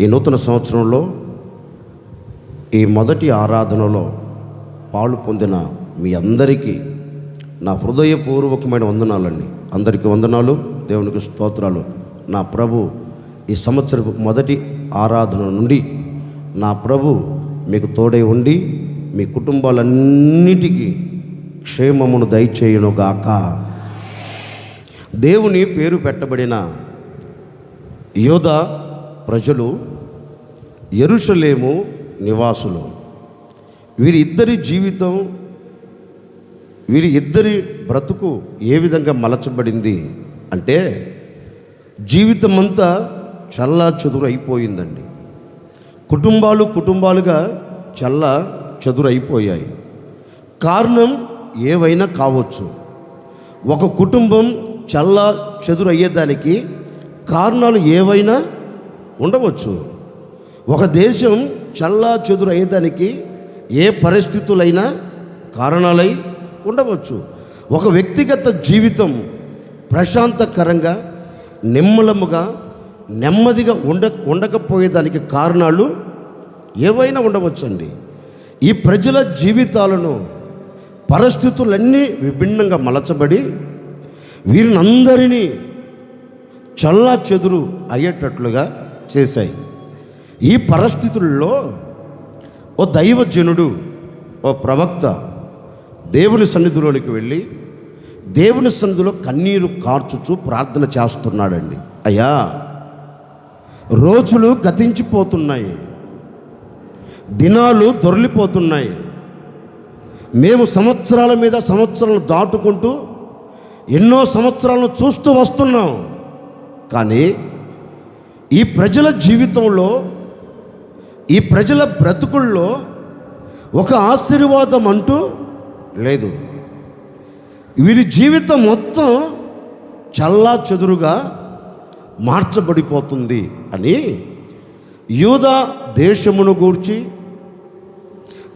ఈ నూతన సంవత్సరంలో ఈ మొదటి ఆరాధనలో పాలు పొందిన మీ అందరికీ నా హృదయపూర్వకమైన వందనాలండి. అందరికీ వందనాలు, దేవునికి స్తోత్రాలు. నా ప్రభు ఈ సంవత్సరపు మొదటి ఆరాధన నుండి నా ప్రభు మీకు తోడై ఉండి మీ కుటుంబాలన్నిటికీ క్షేమమును దయచేయునుగాక. దేవుని పేరు పెట్టబడిన యోధా ప్రజలు, యెరూషలేము నివాసులు, వీరి ఇద్దరి జీవితం, వీరి ఇద్దరి బ్రతుకు ఏ విధంగా మలచబడింది అంటే జీవితం అంతా చల్లా చెదురు అయిపోయిందండి. కుటుంబాలుగా చల్లా చెదురు అయిపోయాయి. కారణం ఏవైనా కావచ్చు. ఒక కుటుంబం చల్లా చెదురు అయ్యేదానికి కారణాలు ఏవైనా ఉండవచ్చు. ఒక దేశం చల్లా చెదురు అయ్యేదానికి ఏ పరిస్థితులైనా కారణాలై ఉండవచ్చు. ఒక వ్యక్తిగత జీవితం ప్రశాంతకరంగా నిమ్మలముగా నెమ్మదిగా ఉండకపోయేదానికి కారణాలు ఏవైనా ఉండవచ్చండి. ఈ ప్రజల జీవితాలను పరిస్థితులన్నీ విభిన్నంగా మలచబడి వీరిని అందరినీ చల్లా చెదురు అయ్యేటట్లుగా చేశాయి. ఈ పరిస్థితుల్లో ఓ దైవజనుడు, ఓ ప్రవక్త దేవుని సన్నిధిలోనికి వెళ్ళి దేవుని సన్నిధిలో కన్నీరు కార్చుచూ ప్రార్థన చేస్తున్నాడండి. అయ్యా, రోజులు గతించిపోతున్నాయి, దినాలు దొర్లిపోతున్నాయి. మేము సంవత్సరాల మీద సంవత్సరాలు దాటుకుంటూ ఎన్నో సంవత్సరాలను చూస్తూ వస్తున్నాం. కానీ ఈ ప్రజల జీవితంలో, ఈ ప్రజల బ్రతుకుల్లో ఒక ఆశీర్వాదం అంటూ లేదు. వీరి జీవితం మొత్తం చల్లా చెదురుగా మార్చబడిపోతుంది అని యూదా దేశమును గూర్చి,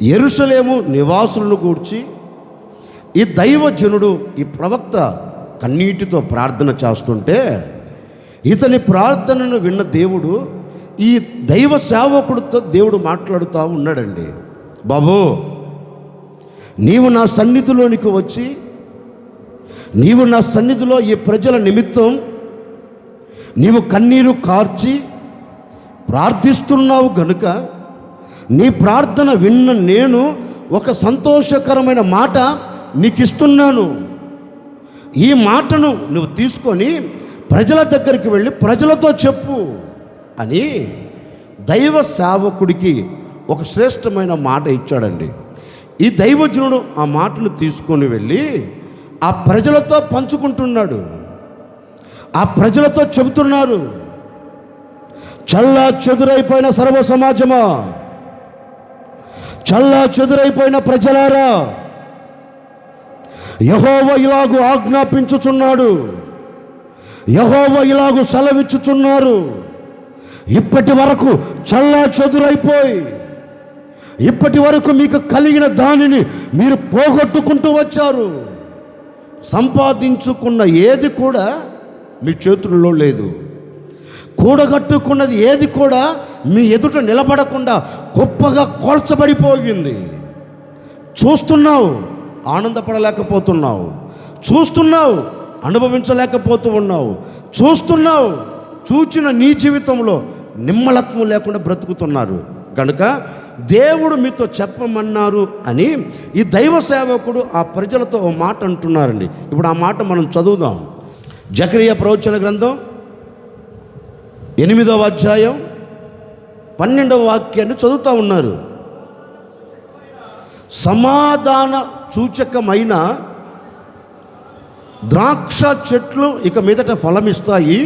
యెరూషలేము నివాసులను గూర్చి ఈ దైవజనుడు, ఈ ప్రవక్త కన్నీటితో ప్రార్థన చేస్తుంటే ఇతని ప్రార్థనను విన్న దేవుడు ఈ దైవ సేవకుడితో దేవుడు మాట్లాడుతూ ఉన్నాడండి. బాబు, నీవు నా సన్నిధిలోనికి వచ్చి నీవు నా సన్నిధిలో ఈ ప్రజల నిమిత్తం నీవు కన్నీరు కార్చి ప్రార్థిస్తున్నావు గనుక నీ ప్రార్థన విన్న నేను ఒక సంతోషకరమైన మాట నీకు ఇస్తున్నాను. ఈ మాటను నువ్వు తీసుకొని ప్రజల దగ్గరికి వెళ్ళి ప్రజలతో చెప్పు అని దైవ సేవకుడికి ఒక శ్రేష్టమైన మాట ఇచ్చాడండి. ఈ దైవజనుడు ఆ మాటను తీసుకొని వెళ్ళి ఆ ప్రజలతో పంచుకుంటున్నాడు. ఆ ప్రజలతో చెబుతున్నారు, చల్లా చెదురైపోయిన సర్వ సమాజమా, చల్లా చెదురైపోయిన ప్రజలారా, యెహోవా ఇలాగు ఆజ్ఞాపించుచున్నాడు, యెహోవా ఇలాగు సెలవిచ్చుచున్నారు. ఇప్పటి వరకు చల్లా చెదురైపోయి ఇప్పటి వరకు మీకు కలిగిన దానిని మీరు పోగొట్టుకుంటూ వచ్చారు. సంపాదించుకున్న ఏది కూడా మీ చేతుల్లో లేదు. కూడగట్టుకున్నది ఏది కూడా మీ ఎదుట నిలబడకుండా గొప్పగా కోల్చబడిపోయింది. చూస్తున్నావు, ఆనందపడలేకపోతున్నావు. చూస్తున్నావు, అనుభవించలేకపోతూ ఉన్నావు. చూస్తున్నావు, చూచిన నీ జీవితంలో నిమ్మలత్వం లేకుండా బ్రతుకుతున్నారు. కనుక దేవుడు మీతో చెప్పమన్నారు అని ఈ దైవ సేవకుడు ఆ ప్రజలతో ఓ మాట అంటున్నారండి. ఇప్పుడు ఆ మాట మనం చదువుదాం. జకరియా ప్రవచన గ్రంథం 8వ అధ్యాయం 12వ వాక్యాన్ని చదువుతూ ఉన్నారు. సమాధాన సూచకమైన ద్రాక్ష చెట్లు ఇక మీదట ఫలమిస్తాయి,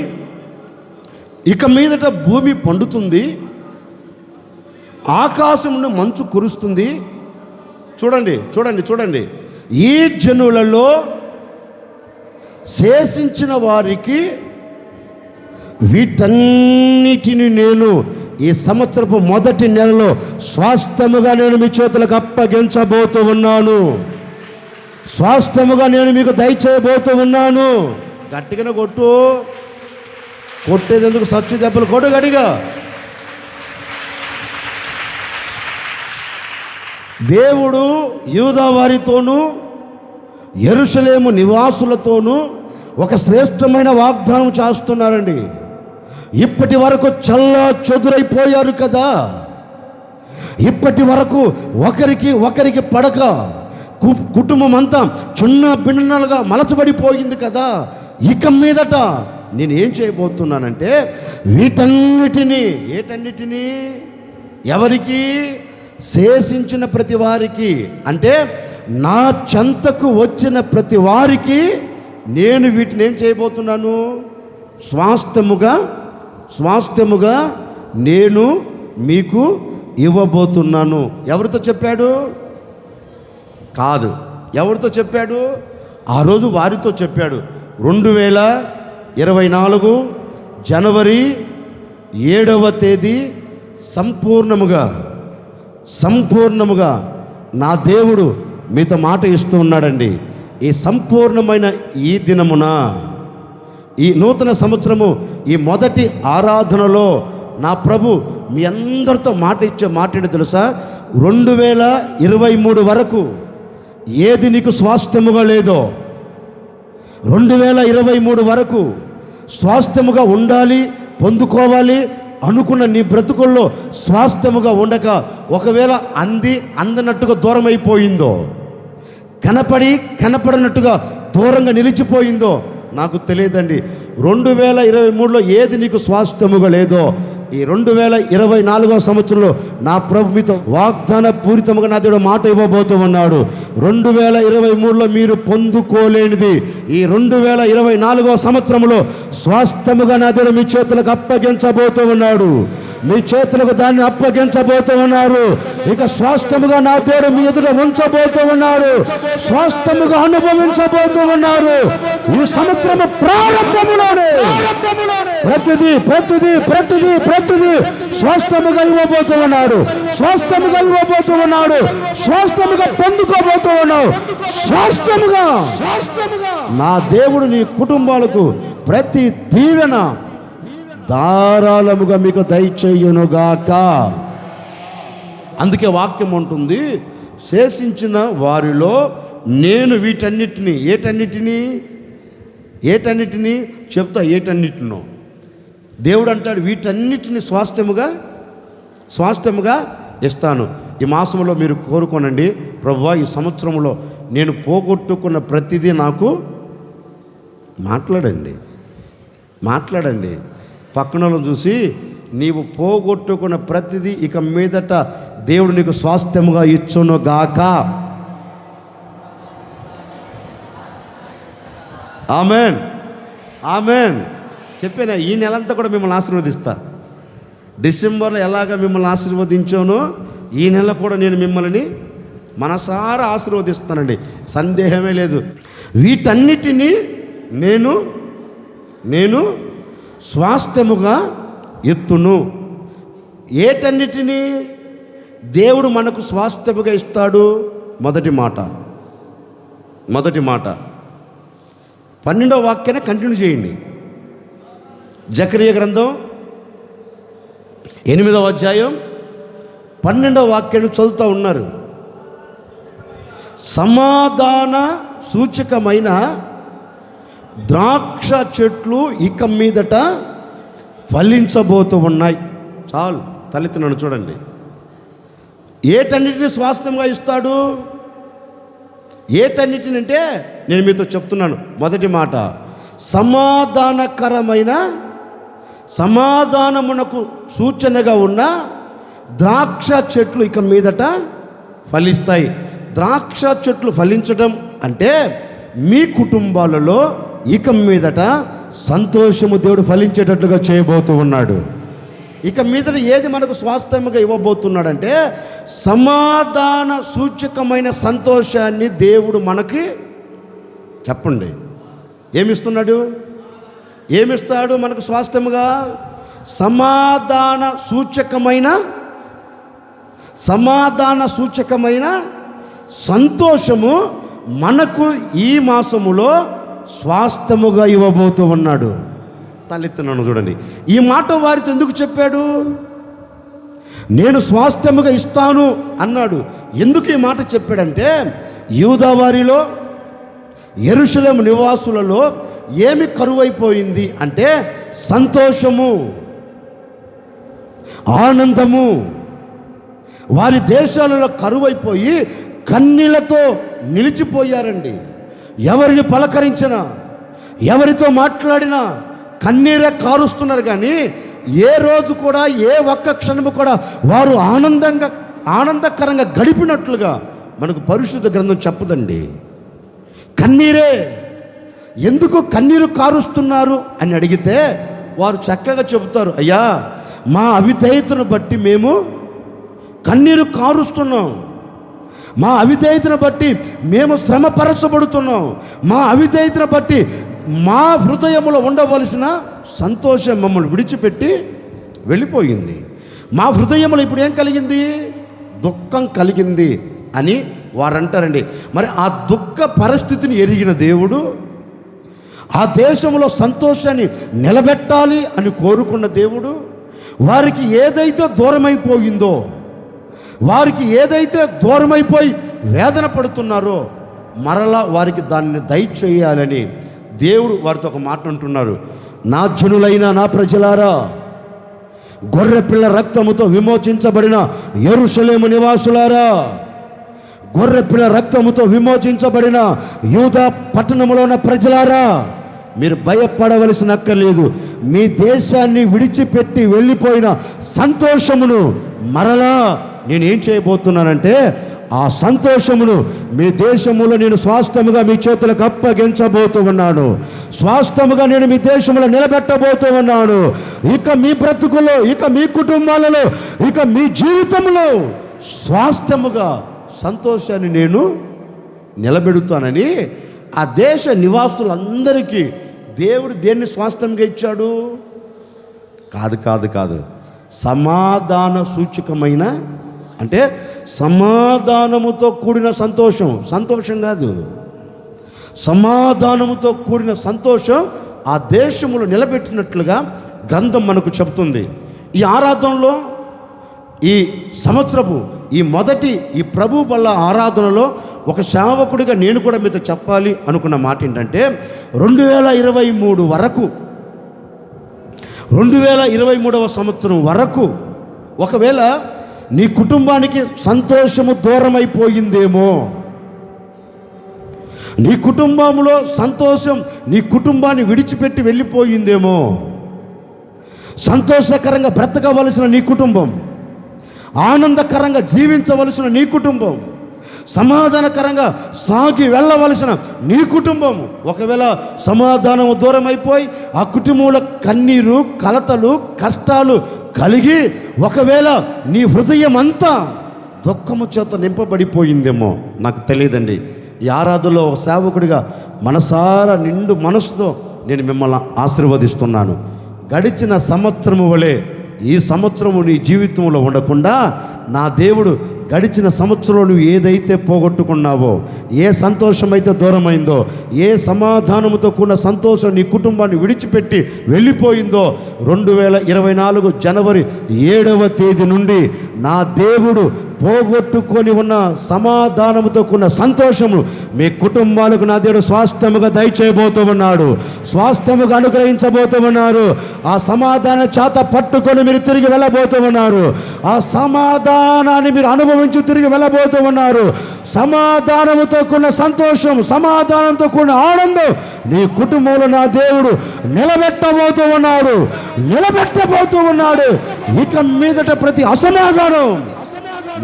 ఇక మీదట భూమి పండుతుంది, ఆకాశం నుండి మంచు కురుస్తుంది. చూడండి చూడండి చూడండి, ఈ జనులలో శేషించిన వారికి వీటన్నిటిని నేను ఈ సంవత్సరపు మొదటి నెలలో స్వాస్థ్యముగా నేను మీ చేతులకు అప్పగించబోతూ ఉన్నాను. స్వాస్థ్యముగా నేను మీకు దయచేయబోతూ ఉన్నాను. గట్టిగానే కొట్టు, కొట్టేది ఎందుకు? సచ్చు దెబ్బలు కొట్టు గడిగా. దేవుడు యూదా వారితోనూ యెరూషలేము నివాసులతోనూ ఒక శ్రేష్టమైన వాగ్దానం చేస్తున్నారండి. ఇప్పటి వరకు చల్లా చెదురైపోయారు కదా, ఇప్పటి వరకు ఒకరికి పడక కుటుంబం అంతా చిన్న భిన్నలుగా మలచబడిపోయింది కదా. ఇక మీదట నేను ఏం చేయబోతున్నానంటే ఏటన్నిటినీ ఎవరికి? శేషించిన ప్రతి వారికి, అంటే నా చెంతకు వచ్చిన ప్రతి వారికి నేను వీటిని ఏం చేయబోతున్నాను? స్వాస్థ్యముగా నేను మీకు ఇవ్వబోతున్నాను. ఎవరితో చెప్పాడు? కాదు, ఎవరితో చెప్పాడు? ఆ రోజు వారితో చెప్పాడు. 2024 జనవరి 7వ తేదీ సంపూర్ణముగా నా దేవుడు మీతో మాట ఇస్తూ ఉన్నాడండి. ఈ సంపూర్ణమైన ఈ దినమున, ఈ నూతన సంవత్సరము, ఈ మొదటి ఆరాధనలో నా ప్రభు మీ అందరితో మాట ఏంటో తెలుసా? 2023 వరకు ఏది నీకు స్వాస్థ్యముగా లేదో, 2023 వరకు స్వాస్థ్యముగా ఉండాలి, పొందుకోవాలి అనుకున్న నీ బ్రతుకుల్లో స్వాస్థ్యముగా ఉండక ఒకవేళ అందనట్టుగా దూరం అయిపోయిందో, కనపడినట్టుగా దూరంగా నిలిచిపోయిందో నాకు తెలియదండి. 2023లో ఏది నీకు స్వాస్థ్యముగా లేదో, ఈ 2024వ సంవత్సరంలో నా ప్రభు మీతో వాగ్దాన పూరితముగా నా దేవుడు మాట ఇవ్వబోతూ ఉన్నాడు. 2023లో మీరు పొందుకోలేనిది ఈ 2024వ సంవత్సరంలో స్వాస్థ్యముగా నా దేవుడు మీ చేతులకు అప్పగించబోతూ ఉన్నాడు. మీ చేతులకు దాన్ని అప్పగించబోతూ ఉన్నారు. ఇక స్వాస్థ్యముగా నా దేవుడు మీ ఎదుట ఉంచబోతూ ఉన్నారు. స్వాస్థ్యముగా అనుభవించబోతూ ఉన్నారు. ఈ సంవత్సరము ప్రారంభములోనే ప్రతిదీ స్వాస్థ్యముగా ఇవ్వబోతూ ఉన్నాడు. స్వాస్థ్యముగా పొందుకోబోతూ ఉన్నావు. స్వాస్థ్యముగా నా దేవుడు నీ కుటుంబాలకు ప్రతి దీవెన ధారాళముగా మీకు దయచేయునుగాక. అందుకే వాక్యం ఉంటుంది, శేషించిన వారిలో నేను వీటన్నిటిని ఏటన్నిటిని చెప్తా. ఏటన్నిటినో దేవుడు అంటాడు, వీటన్నిటిని స్వాస్థ్యముగా ఇస్తాను. ఈ మాసంలో మీరు కోరుకోనండి, ప్రభువా ఈ సంవత్సరంలో నేను పోగొట్టుకున్న ప్రతిదీ నాకు మాట్లాడండి. పక్కనలో చూసి, నీవు పోగొట్టుకున్న ప్రతిదీ ఇక మీదట దేవుడు నీకు స్వాస్థ్యముగా ఇచ్చును గాక. ఆమెన్. చెప్పాను, ఈ నెలంతా కూడా మిమ్మల్ని ఆశీర్వదిస్తా. డిసెంబర్లో ఎలాగ మిమ్మల్ని ఆశీర్వదించానో ఈ నెల కూడా నేను మిమ్మల్ని మనసారా ఆశీర్వదిస్తానండి, సందేహమే లేదు. వీటన్నిటినీ నేను స్వాస్థ్యముగా ఎత్తును. ఏటన్నిటినీ దేవుడు మనకు స్వాస్థ్యముగా ఇస్తాడు. మొదటి మాట 12వ వాక్యాన్ని కంటిన్యూ చేయండి. జకరియా గ్రంథం 8వ అధ్యాయం 12వ వాక్యాన్ని చదువుతూ ఉన్నారు. సమాధాన సూచకమైన ద్రాక్ష చెట్లు ఇక మీదట ఫలించబోతూ ఉన్నాయి. చాలు, తలెత్తినాను చూడండి. ఏటన్నిటిని స్వాస్థ్యంగా ఇస్తాడు. ఏటన్నిటిని అంటే నేను మీతో చెప్తున్నాను. మొదటి మాట, సమాధానమునకు సూచనగా ఉన్న ద్రాక్ష చెట్లు ఇక మీదట ఫలిస్తాయి. ద్రాక్ష చెట్లు ఫలించడం అంటే మీ కుటుంబాలలో ఇక మీదట సంతోషము దేవుడు ఫలించేటట్లుగా చేయబోతూ ఉన్నాడు. ఇక మీదట ఏది మనకు స్వాస్థ్యముగా ఇవ్వబోతున్నాడంటే సమాధాన సూచకమైన సంతోషాన్ని దేవుడు మనకి, చెప్పండి, ఏమిస్తాడు మనకు స్వాస్థ్యముగా? సమాధాన సూచకమైన సంతోషము మనకు ఈ మాసములో స్వాస్థ్యముగా ఇవ్వబోతూ ఉన్నాడు. తలెత్తున్నాను చూడండి. ఈ మాట వారితో ఎందుకు చెప్పాడు? నేను స్వాస్థ్యముగా ఇస్తాను అన్నాడు. ఎందుకు ఈ మాట చెప్పాడంటే, యూదా వారిలో యెరూషలేము నివాసులలో ఏమి కరువైపోయింది అంటే సంతోషము, ఆనందము. వారి దేశాలలో కరువైపోయి కన్నీళ్లతో నిలిచిపోయారండి. ఎవరిని పలకరించినా, ఎవరితో మాట్లాడినా కన్నీరే కారుస్తున్నారు. కానీ ఏ రోజు కూడా, ఏ ఒక్క క్షణము కూడా వారు ఆనందకరంగా గడిపినట్లుగా మనకు పరిశుద్ధ గ్రంథం చెప్పదండి. కన్నీరే. ఎందుకు కన్నీరు కారుస్తున్నారు అని అడిగితే వారు చక్కగా చెబుతారు, అయ్యా మా అవిధేయతను బట్టి మేము కన్నీరు కారుస్తున్నాం, మా అవిధేయతను బట్టి మేము శ్రమపరచబడుతున్నాం, మా అవిధేయతను బట్టి మా హృదయంలో ఉండవలసిన సంతోషం మమ్మల్ని విడిచిపెట్టి వెళ్ళిపోయింది. మా హృదయంలో ఇప్పుడు ఏం కలిగింది? దుఃఖం కలిగింది అని వారు అంటారండి. మరి ఆ దుఃఖ పరిస్థితిని ఎరిగిన దేవుడు ఆ దేశంలో సంతోషాన్ని నిలబెట్టాలి అని కోరుకున్న దేవుడు వారికి ఏదైతే దూరమైపోయిందో, వారికి ఏదైతే దూరమైపోయి వేదన పడుతున్నారో మరలా వారికి దాన్ని దయచేయాలని దేవుడు వారితో ఒక మాట అంటున్నారు. నా జనులైన నా ప్రజలారా, గొర్రెపిల్ల రక్తముతో విమోచించబడిన యెరూషలేము నివాసులారా, గొర్రెపిల్ల రక్తముతో విమోచించబడిన యూదా పట్టణములో ఉన్న ప్రజలారా, మీరు భయపడవలసిన అక్కర్లేదు. మీ దేశాన్ని విడిచిపెట్టి వెళ్ళిపోయిన సంతోషమును మరలా నేనేం చేయబోతున్నానంటే, ఆ సంతోషమును మీ దేశములో నేను స్వాస్థ్యముగా మీ చేతులకు అప్పగించబోతూ ఉన్నాను. స్వాస్థ్యముగా నేను మీ దేశంలో నిలబెట్టబోతూ ఉన్నాను. ఇక మీ బ్రతుకులో, ఇక మీ కుటుంబాలలో, ఇక మీ జీవితంలో స్వాస్థ్యముగా సంతోషాన్ని నేను నిలబెడుతానని ఆ దేశ నివాసులందరికీ దేవుడు దేన్ని స్వాస్థ్యంగా ఇచ్చాడు? కాదు, సమాధాన సూచకమైన, అంటే సమాధానముతో కూడిన సంతోషం కాదు, సమాధానముతో కూడిన సంతోషం ఆ దేశములో నిలబెట్టినట్లుగా గ్రంథం మనకు చెబుతుంది. ఈ ఆరాధనలో, ఈ సంవత్సరపు ఈ ప్రభు బల్ల ఆరాధనలో ఒక సేవకుడిగా నేను కూడా మీతో చెప్పాలి అనుకున్న మాట ఏంటంటే, 2023 వరకు, 2023వ సంవత్సరం వరకు ఒకవేళ నీ కుటుంబానికి సంతోషము దూరమైపోయిందేమో, నీ కుటుంబంలో సంతోషం నీ కుటుంబాన్ని విడిచిపెట్టి వెళ్ళిపోయిందేమో, సంతోషకరంగా బ్రతకవలసిన నీ కుటుంబం, ఆనందకరంగా జీవించవలసిన నీ కుటుంబం, సమాధానకరంగా సాగి వెళ్ళవలసిన నీ కుటుంబం ఒకవేళ సమాధానం దూరం అయిపోయి ఆ కుటుంబంలో కన్నీరు, కలతలు, కష్టాలు కలిగి ఒకవేళ నీ హృదయం అంతా దుఃఖము చేత నింపబడిపోయిందేమో నాకు తెలియదండి. ఈ ఆరాధనలో సేవకుడిగా మనసారా నిండు మనసుతో నేను మిమ్మల్ని ఆశీర్వదిస్తున్నాను. గడిచిన సంవత్సరము వలె ఈ సంవత్సరము నీ జీవితంలో ఉండకుండా నా దేవుడు గడిచిన సంవత్సరంలో నువ్వు ఏదైతే పోగొట్టుకున్నావో, ఏ సంతోషమైతే దూరమైందో, ఏ సమాధానముతో కూడిన సంతోషం నీ కుటుంబాన్ని విడిచిపెట్టి వెళ్ళిపోయిందో, 2024 జనవరి 7వ తేదీ నుండి నా దేవుడు పోగొట్టుకొని ఉన్న సమాధానముతో కూడిన సంతోషము మీ కుటుంబాలకు నా దేవుడు స్వాస్థ్యముగా దయచేయబోతూ ఉన్నాడు, స్వాస్థ్యముగా అనుగ్రహించబోతూ ఉన్నారు. ఆ సమాధాన చేత పట్టుకొని మీరు తిరిగి వెళ్ళబోతూ ఉన్నారు. ఆ సమాధానాన్ని మీరు అనుభవించి తిరిగి వెళ్ళబోతూ ఉన్నారు. సమాధానముతో కూడిన సంతోషం, సమాధానంతో కూడిన ఆనందం నీ కుటుంబంలో నా దేవుడు నిలబెట్టబోతూ ఉన్నాడు. ఇక మీదట ప్రతి అసమాధానం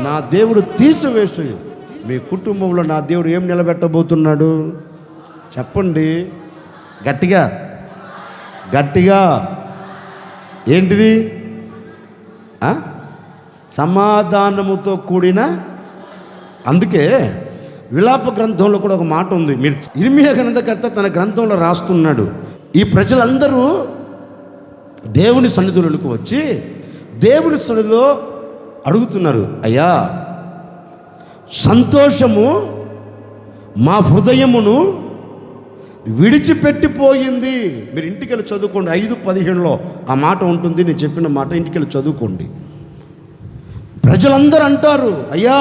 నా దేవుడు తీసివేసి మీ కుటుంబంలో నా దేవుడు ఏం నిలబెట్టబోతున్నాడు? చెప్పండి గట్టిగా. ఏంటిది? సమాధానముతో కూడిన. అందుకే విలాప గ్రంథంలో కూడా ఒక మాట ఉంది. మీరు ఇర్మియా గ్రంథకర్త తన గ్రంథంలో రాస్తున్నాడు, ఈ ప్రజలందరూ దేవుని సన్నిధిలోకి వచ్చి దేవుని సన్నిధిలో అడుగుతున్నారు, అయ్యా సంతోషము మా హృదయమును విడిచిపెట్టిపోయింది. మీరు ఇంటికి వెళ్ళి చదువుకోండి, 5:15లో ఆ మాట ఉంటుంది. నేను చెప్పిన మాట ఇంటికి వెళ్ళి చదువుకోండి. ప్రజలందరూ అంటారు, అయ్యా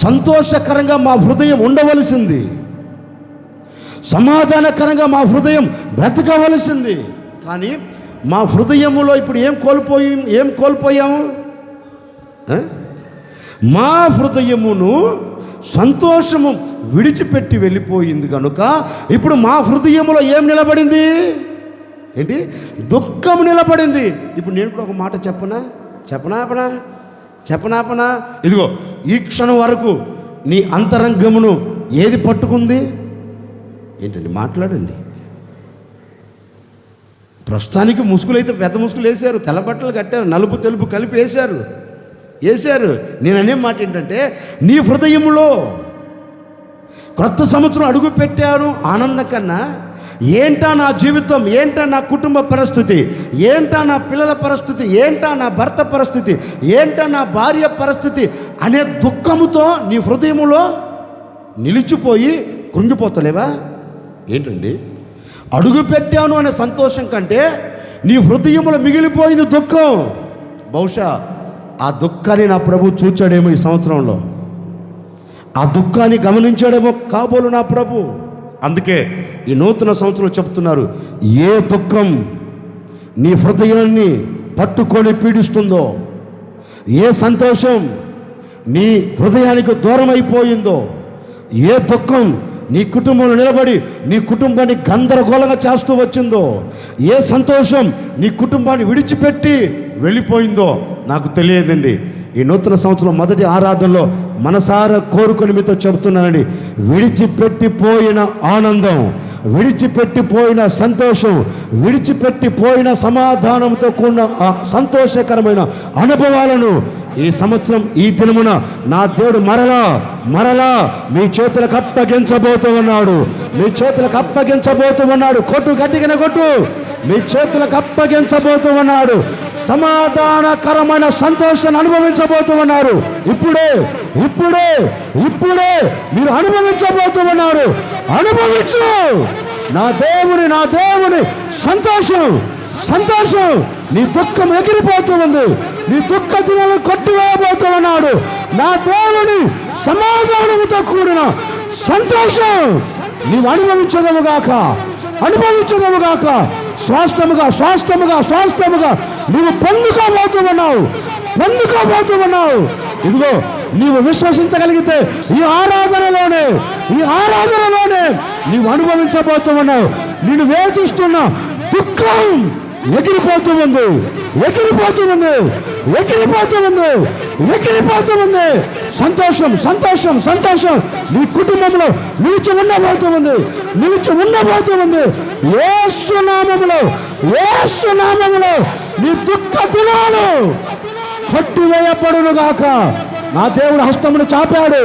సంతోషకరంగా మా హృదయం ఉండవలసింది, సమాధానకరంగా మా హృదయం బ్రతకవలసింది, కానీ మా హృదయములో ఇప్పుడు ఏం కోల్పోయాము? మా హృదయమును సంతోషము విడిచిపెట్టి వెళ్ళిపోయింది కనుక ఇప్పుడు మా హృదయములో ఏం నిలబడింది? ఏంటి? దుఃఖం నిలబడింది. ఇప్పుడు నేను కూడా ఒక మాట చెప్పనా? ఇదిగో ఈ క్షణం వరకు నీ అంతరంగమును ఏది పట్టుకుంది? ఏంటండి? మాట్లాడండి. ప్రస్తుతానికి ముసుగులైతే పెద్ద ముసుగులు వేశారు, తెల్ల బట్టలు కట్టారు, నలుపు తెలుపు కలిపి వేశారు. నేను అనే మాట ఏంటంటే, నీ హృదయములో క్రొత్త సంవత్సరం అడుగు పెట్టాను ఆనందం కన్నా ఏంటా నా జీవితం, ఏంటా నా కుటుంబ పరిస్థితి, ఏంటా నా పిల్లల పరిస్థితి, ఏంటా నా భర్త పరిస్థితి, ఏంటా నా భార్య పరిస్థితి అనే దుఃఖముతో నీ హృదయములో నిలిచిపోయి కృంగిపోతలేవా? ఏంటండి? అడుగు పెట్టాను అనే సంతోషం కంటే నీ హృదయములో మిగిలిపోయింది దుఃఖం. బహుశా ఆ దుఃఖాన్ని నా ప్రభు చూచాడేమో ఈ సంవత్సరంలో, ఆ దుఃఖాన్ని గమనించాడేమో కాబోలు నా ప్రభు. అందుకే ఈ నూతన సంవత్సరంలో చెప్తున్నారు, ఏ దుఃఖం నీ హృదయాన్ని పట్టుకొని పీడిస్తుందో, ఏ సంతోషం నీ హృదయానికి దూరం అయిపోయిందో, ఏ దుఃఖం నీ కుటుంబంలో నిలబడి నీ కుటుంబాన్ని గందరగోళంగా చేస్తూ వచ్చిందో, ఏ సంతోషం నీ కుటుంబాన్ని విడిచిపెట్టి వెళ్ళిపోయిందో నాకు తెలియదండి. ఈ నూతన సంవత్సరం మొదటి ఆరాధనలో మనసారా కోరుకొని మీతో చెబుతున్నానండి, విడిచిపెట్టిపోయిన ఆనందం, విడిచిపెట్టిపోయిన సంతోషం, విడిచిపెట్టిపోయిన సమాధానంతో కూడిన సంతోషకరమైన అనుభవాలను ఈ సంవత్సరం ఈ దినమున నా దేవుడు మరలా మీ చేతులకు అప్పగించబోతూ ఉన్నాడు. కొట్టు, గట్టిగానే కొట్టు. మీ చేతులకు అప్పగించబోతూ ఉన్నాడు. సమాధానకరమైన సంతోషాన్ని అనుభవించబోతూ ఉన్నారు. ఇప్పుడే మీరు అనుభవించబోతూ ఉన్నారు. అనుభవించు. నా దేవుని సంతోషం నీ దుఃఖం ఎగిరిపోతూ ఉంది. నీ దుఃఖ దినాలను కొట్టివేయబోతూ ఉన్నాడు. నా దేవుని సమాధానముతో కూడిన సంతోషం నీవు అనుభవించదముగాక. స్వాస్థ్యముగా నీవు పొందుకోబోతూ ఉన్నావు. ఇదిగో నీవు విశ్వసించగలిగితే ఈ ఆరాధనలోనే నీవు అనుభవించబోతూ ఉన్నావు. నేను వేధిస్తున్న దుఃఖం ఎగిరిపోతూ ఉంది. సంతోషం నీ కుటుంబంలో నిలిచి ఉండబోతూ ఉంది. యేసు నామములో నీ దుఃఖ దినాలు కొట్టివేయబడును గాక. నా దేవుడు హస్తమును చాపాడు,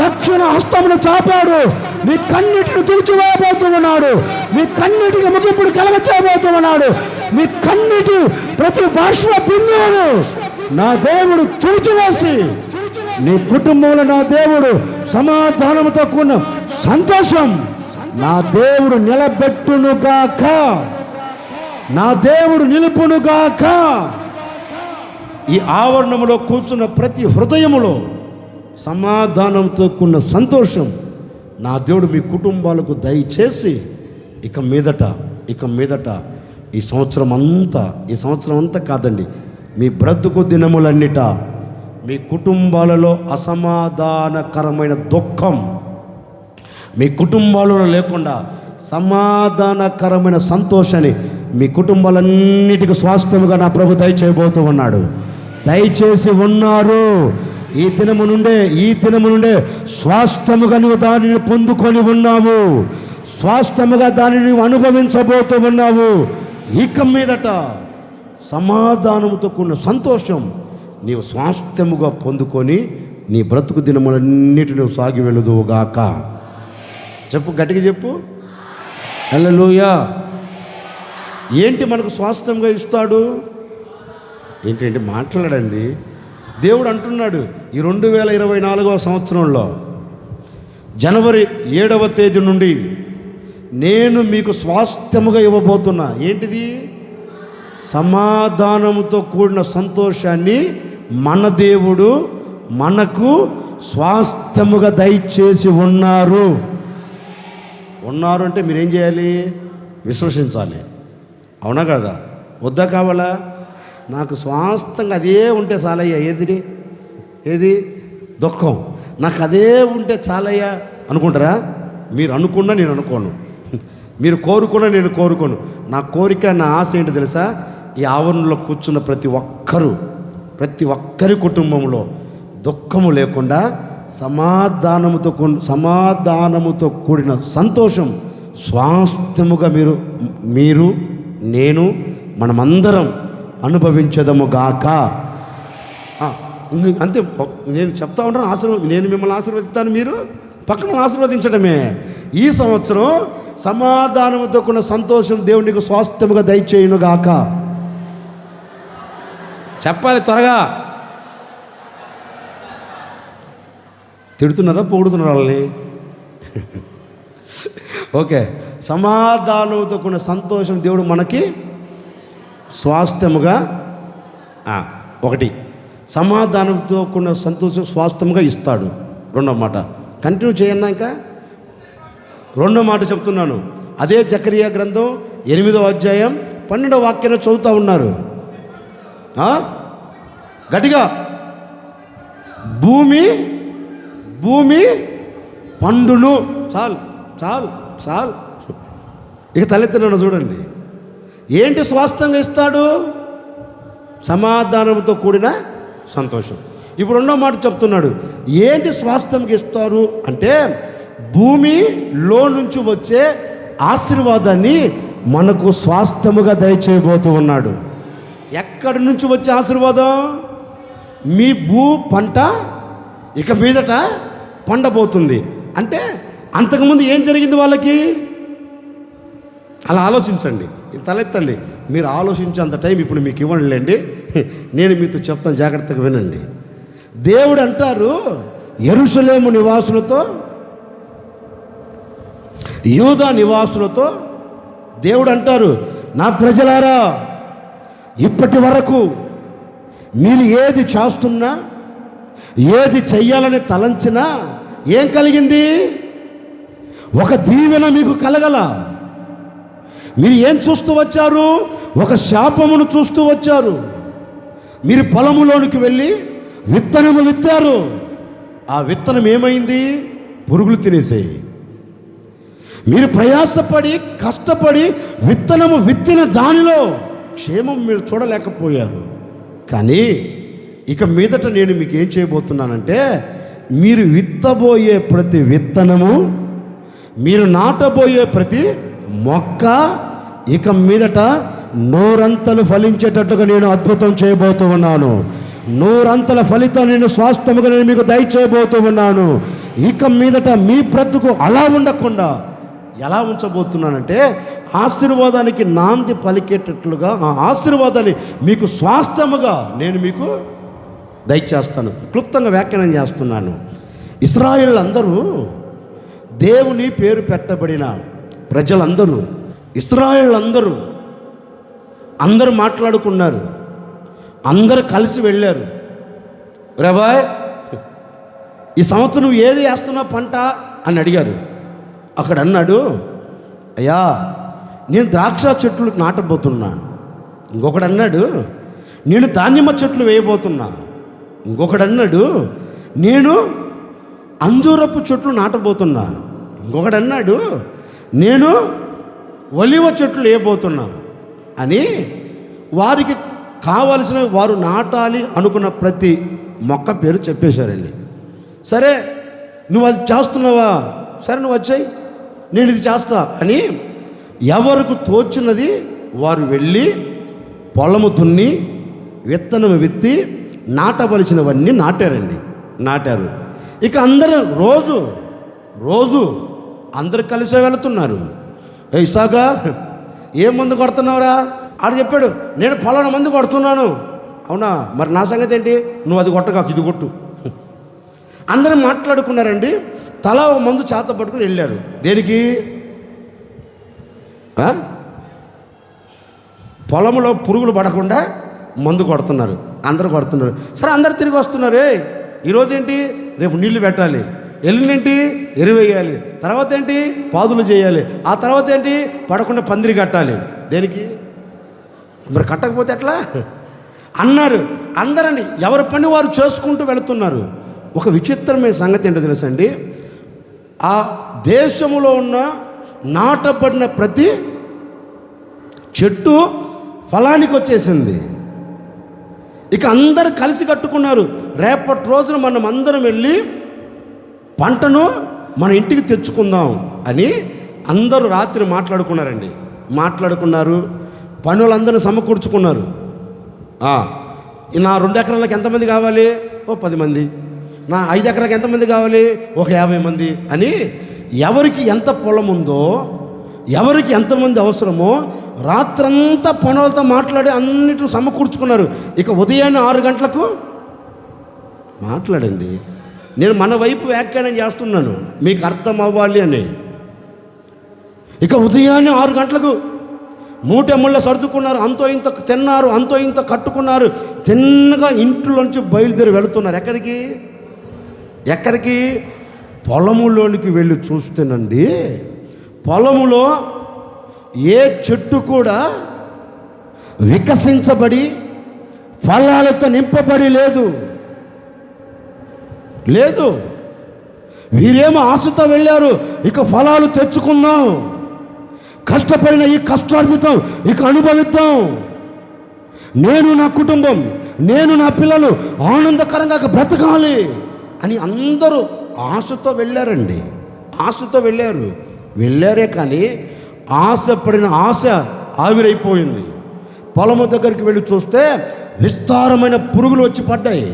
దక్షిణ హస్తమును చాపాడు. నీ కన్నిటిని తుడిచివేయబోతూ ఉన్నాడు. నీ కన్నిటికి ముగింపుడు కలగ చేయబోతూ ఉన్నాడు. నీ కన్నిటి ప్రతి బాష్ప బిందువును నా దేవుడు తుడిచివేసి నీ కుటుంబంలో నా దేవుడు సమాధానంతో కూడిన సంతోషం నా దేవుడు నిలబెట్టునుగాక. నా దేవుడు నిలుపునుగాక. ఈ ఆవరణములో కూర్చున్న ప్రతి హృదయములో సమాధానంతో కూడిన సంతోషం నా దేవుడు మీ కుటుంబాలకు దయచేసి ఇక మీదట ఈ సంవత్సరం అంతా కాదండి, మీ బ్రతుకు దినములన్నిట మీ కుటుంబాలలో అసమాధానకరమైన దుఃఖం మీ కుటుంబాలలో లేకుండా సమాధానకరమైన సంతోషాన్ని మీ కుటుంబాలన్నిటికీ స్వాస్థ్యముగా నా ప్రభు దయచేయబోతూ ఉన్నాడు. దయచేసి ఉన్నారు. ఈ దినము నుండే స్వాస్థ్యముగా నువ్వు దానిని పొందుకొని ఉన్నావు. స్వాస్థ్యముగా దానిని నువ్వు అనుభవించబోతూ ఉన్నావు. ఇక మీదట సమాధానముతో కూడిన సంతోషం నీవు స్వాస్థ్యముగా పొందుకొని నీ బ్రతుకు దినములన్నిటిని నువ్వు సాగి వెళుదువుగాక. చెప్పు, గట్టిగా చెప్పు. హల్లెలూయా. ఏంటి మనకు స్వాస్థ్యంగా ఇస్తాడు? ఏంటంటే మాట్లాడండి. దేవుడు అంటున్నాడు, ఈ 2024వ సంవత్సరంలో జనవరి 7వ తేదీ నుండి నేను మీకు స్వాస్థ్యముగా ఇవ్వబోతున్నా. ఏంటిది? సమాధానముతో కూడిన సంతోషాన్ని మన దేవుడు మనకు స్వాస్థ్యముగా దయచేసి ఉన్నారు. ఉన్నారు అంటే మీరేం చేయాలి? విశ్వసించాలి. అవునా కదా? వద్దా కావాలా? నాకు స్వాస్థ్యంగా అదే ఉంటే చాలయ్యా. ఏది దుఃఖం, నాకు అదే ఉంటే చాలయ్యా అనుకుంటారా? మీరు అనుకున్నా నేను అనుకోను, మీరు కోరుకున్నా నేను కోరుకోను. నా కోరిక, నా ఆశ ఏంటి తెలుసా? ఈ ఆవరణలో కూర్చున్న ప్రతి ఒక్కరి కుటుంబంలో దుఃఖము లేకుండా సమాధానముతో కూడిన సంతోషం స్వాస్థ్యముగా మీరు నేను మనమందరం అనుభవించదము గాక. అంతే. నేను చెప్తా ఉంటాను, నేను మిమ్మల్ని ఆశీర్వదిస్తాను, మీరు పక్కన ఆశీర్వదించడమే. ఈ సంవత్సరం సమాధానంతో కూడిన సంతోషం దేవునికి స్వాస్థ్యముగా దయచేయును గాక. చెప్పాలి త్వరగా. తిడుతున్నారా, పొగుడుతున్నారా వాళ్ళని? ఓకే. సమాధానంతో కూడిన సంతోషం దేవుడు మనకి స్వాస్థ్యముగా, ఒకటి సమాధానంతో కూడిన సంతోషం స్వాస్థ్యముగా ఇస్తాడు. రెండో మాట కంటిన్యూ చేయన్నా, ఇంకా రెండో మాట చెప్తున్నాను. అదే జకరియా గ్రంథం 8వ అధ్యాయం 12వ వాక్యాన్ని చదువుతూ ఉన్నారు. గట్టిగా, భూమి పండును. చాలు. ఇక తలెత్తిన చూడండి, ఏంటి స్వాస్థ్యంగా ఇస్తాడు? సమాధానంతో కూడిన సంతోషం. ఇప్పుడు రెండో మాట చెప్తున్నాడు, ఏంటి స్వాస్థ్యంగా ఇస్తారు అంటే భూమిలో నుంచి వచ్చే ఆశీర్వాదాన్ని మనకు స్వాస్థ్యముగా దయచేయబోతూ ఉన్నాడు. ఎక్కడి నుంచి వచ్చే ఆశీర్వాదం? మీ పంట ఇక మీదట పండబోతుంది. అంటే అంతకుముందు ఏం జరిగింది వాళ్ళకి? అలా ఆలోచించండి, తలెత్తండి. మీరు ఆలోచించేంత టైం ఇప్పుడు మీకు ఇవ్వండిలేండి. నేను మీతో చెప్తాను, జాగ్రత్తగా వినండి. దేవుడు అంటారు, యెరూషలేము నివాసులతో, యూదా నివాసులతో దేవుడు అంటారు, నా ప్రజలారా, ఇప్పటి వరకు మీరు ఏది చేస్తున్నా, ఏది చెయ్యాలని తలంచినా ఏం కలిగింది? ఒక దీవెన మీకు కలగల. మీరు ఏం చూస్తూ వచ్చారు? ఒక శాపమును చూస్తూ వచ్చారు. మీరు పొలములోనికి వెళ్ళి విత్తనము విత్తారు. ఆ విత్తనం ఏమైంది? పురుగులు తినేసాయి. మీరు ప్రయాసపడి కష్టపడి విత్తనము విత్తిన దానిలో క్షేమం మీరు చూడలేకపోయారు. కానీ ఇక మీదట నేను మీకు ఏం చేయబోతున్నానంటే, మీరు విత్తబోయే ప్రతి విత్తనము, మీరు నాటబోయే ప్రతి మొక్క ఇక మీదట నూరంతలు ఫలించేటట్టుగా నేను అద్భుతం చేయబోతూ ఉన్నాను. నూరంతల ఫలితం నేను స్వాస్థ్యముగా నేను మీకు దయచేయబోతూ ఉన్నాను. ఇక మీదట మీ బ్రతుకు అలా ఉండకుండా ఎలా ఉంచబోతున్నానంటే, ఆశీర్వాదానికి నాంది పలికేటట్లుగా ఆ ఆశీర్వాదాన్ని మీకు స్వాస్థ్యముగా నేను మీకు దయచేస్తాను. క్లుప్తంగా వ్యాఖ్యానం చేస్తున్నాను. ఇశ్రాయేలు అందరూ దేవుని పేరు పెట్టబడిన ప్రజలందరూ, ఇశ్రాయేలు అందరూ మాట్లాడుకున్నారు, అందరూ కలిసి వెళ్ళారు. రాబాయ్, ఈ సంవత్సరం నువ్వు ఏది వేస్తున్నావు పంట అని అడిగారు. అక్కడ అన్నాడు, అయ్యా నేను ద్రాక్ష చెట్లు నాటబోతున్నా. ఇంకొకడు అన్నాడు, నేను దానిమ్మ చెట్లు వేయబోతున్నా. ఇంకొకడు అన్నాడు, నేను అంజూరపు చెట్లు నాటబోతున్నా. ఇంకొకడు అన్నాడు, నేను ఒలివ చెట్లు వేయబోతున్నా అని వారికి కావలసిన వారు నాటాలి అనుకున్న ప్రతి మొక్క పేరు చెప్పేశారండి. సరే నువ్వు అది చేస్తున్నావా? సరే నువ్వు వచ్చాయి, నేను ఇది చేస్తా అని ఎవరికి తోచినది వారు వెళ్ళి పొలము దున్ని విత్తనం విత్తి నాటవలసినవన్నీ నాటారు. ఇక అందరూ రోజు అందరు కలిసే వెళుతున్నారు. ఇసాగా ఏ మందు కొడుతున్నావురా? ఆడు చెప్పాడు, నేను పలానా మందు కొడుతున్నాను. అవునా, మరి నా సంగతి ఏంటి? నువ్వు అది కొట్టగాకు, ఇది కొట్టు. అందరం మాట్లాడుకున్నారండి. తలా ఒక మందు చేత పట్టుకుని వెళ్ళారు. దేనికి? పొలంలో పురుగులు పడకుండా మందు కొడుతున్నారు. అందరూ కొడుతున్నారు. సరే అందరు తిరిగి వస్తున్నారు. ఈరోజు ఏంటి, రేపు నీళ్లు పెట్టాలి, ఎల్లుండేంటి ఎరువు వేయాలి, తర్వాత ఏంటి పాదులు చేయాలి, ఆ తర్వాత ఏంటి పడకుండా పందిరి కట్టాలి. దేనికి మరి కట్టకపోతే ఎట్లా అన్నారు. అందరని ఎవరి పని వారు చేసుకుంటూ వెళుతున్నారు. ఒక విచిత్రమైన సంగతి ఏంటో తెలుసండి, ఆ దేశంలో ఉన్న నాటబడిన ప్రతి చెట్టు ఫలానికి వచ్చేసింది. ఇక అందరు కలిసి కట్టుకున్నారు, రేపటి రోజున మనం అందరం వెళ్ళి పంటను మన ఇంటికి తెచ్చుకుందాం అని అందరూ రాత్రి మాట్లాడుకున్నారండి. మాట్లాడుకున్నారు, పనులందరూ సమకూర్చుకున్నారు. నా 2 ఎకరాలకు ఎంతమంది కావాలి, ఓ 10 మంది. నా 5 ఎకరాలకు ఎంతమంది కావాలి, ఒక 50 మంది అని ఎవరికి ఎంత పొలం ఉందో, ఎవరికి ఎంతమంది అవసరమో రాత్రంతా పనులతో మాట్లాడి అన్నిటిని సమకూర్చుకున్నారు. ఇక ఉదయాన్నే 6 గంటలకు మాట్లాడండి. నేను మన వైపు వ్యాఖ్యానం చేస్తున్నాను, మీకు అర్థం అవ్వాలి అని. ఇక ఉదయాన్నే 6 గంటలకు మూటెముళ్ళ సర్దుకున్నారు, అంతో ఇంత తిన్నారు, అంతో ఇంత కట్టుకున్నారు, తిన్నగా ఇంట్లోంచి బయలుదేరి వెళుతున్నారు. ఎక్కడికి పొలములోనికి వెళ్ళి చూస్తేనండి, పొలములో ఏ చెట్టు కూడా వికసించబడి ఫలాలతో నింపబడి లేదు. వీరేమో ఆశతో వెళ్ళారు, ఇక ఫలాలు తెచ్చుకుందాం, కష్టపడిన ఈ కష్టార్జితం ఇక అనుభవిద్దాం, నేను నా కుటుంబం, నేను నా పిల్లలు ఆనందకరంగా బ్రతకాలి అని అందరూ ఆశతో వెళ్ళారండి. ఆశతో వెళ్ళారే కానీ ఆశపడిన ఆశ ఆవిరైపోయింది. పొలము దగ్గరికి వెళ్ళి చూస్తే విస్తారమైన పురుగులు వచ్చి పడ్డాయి.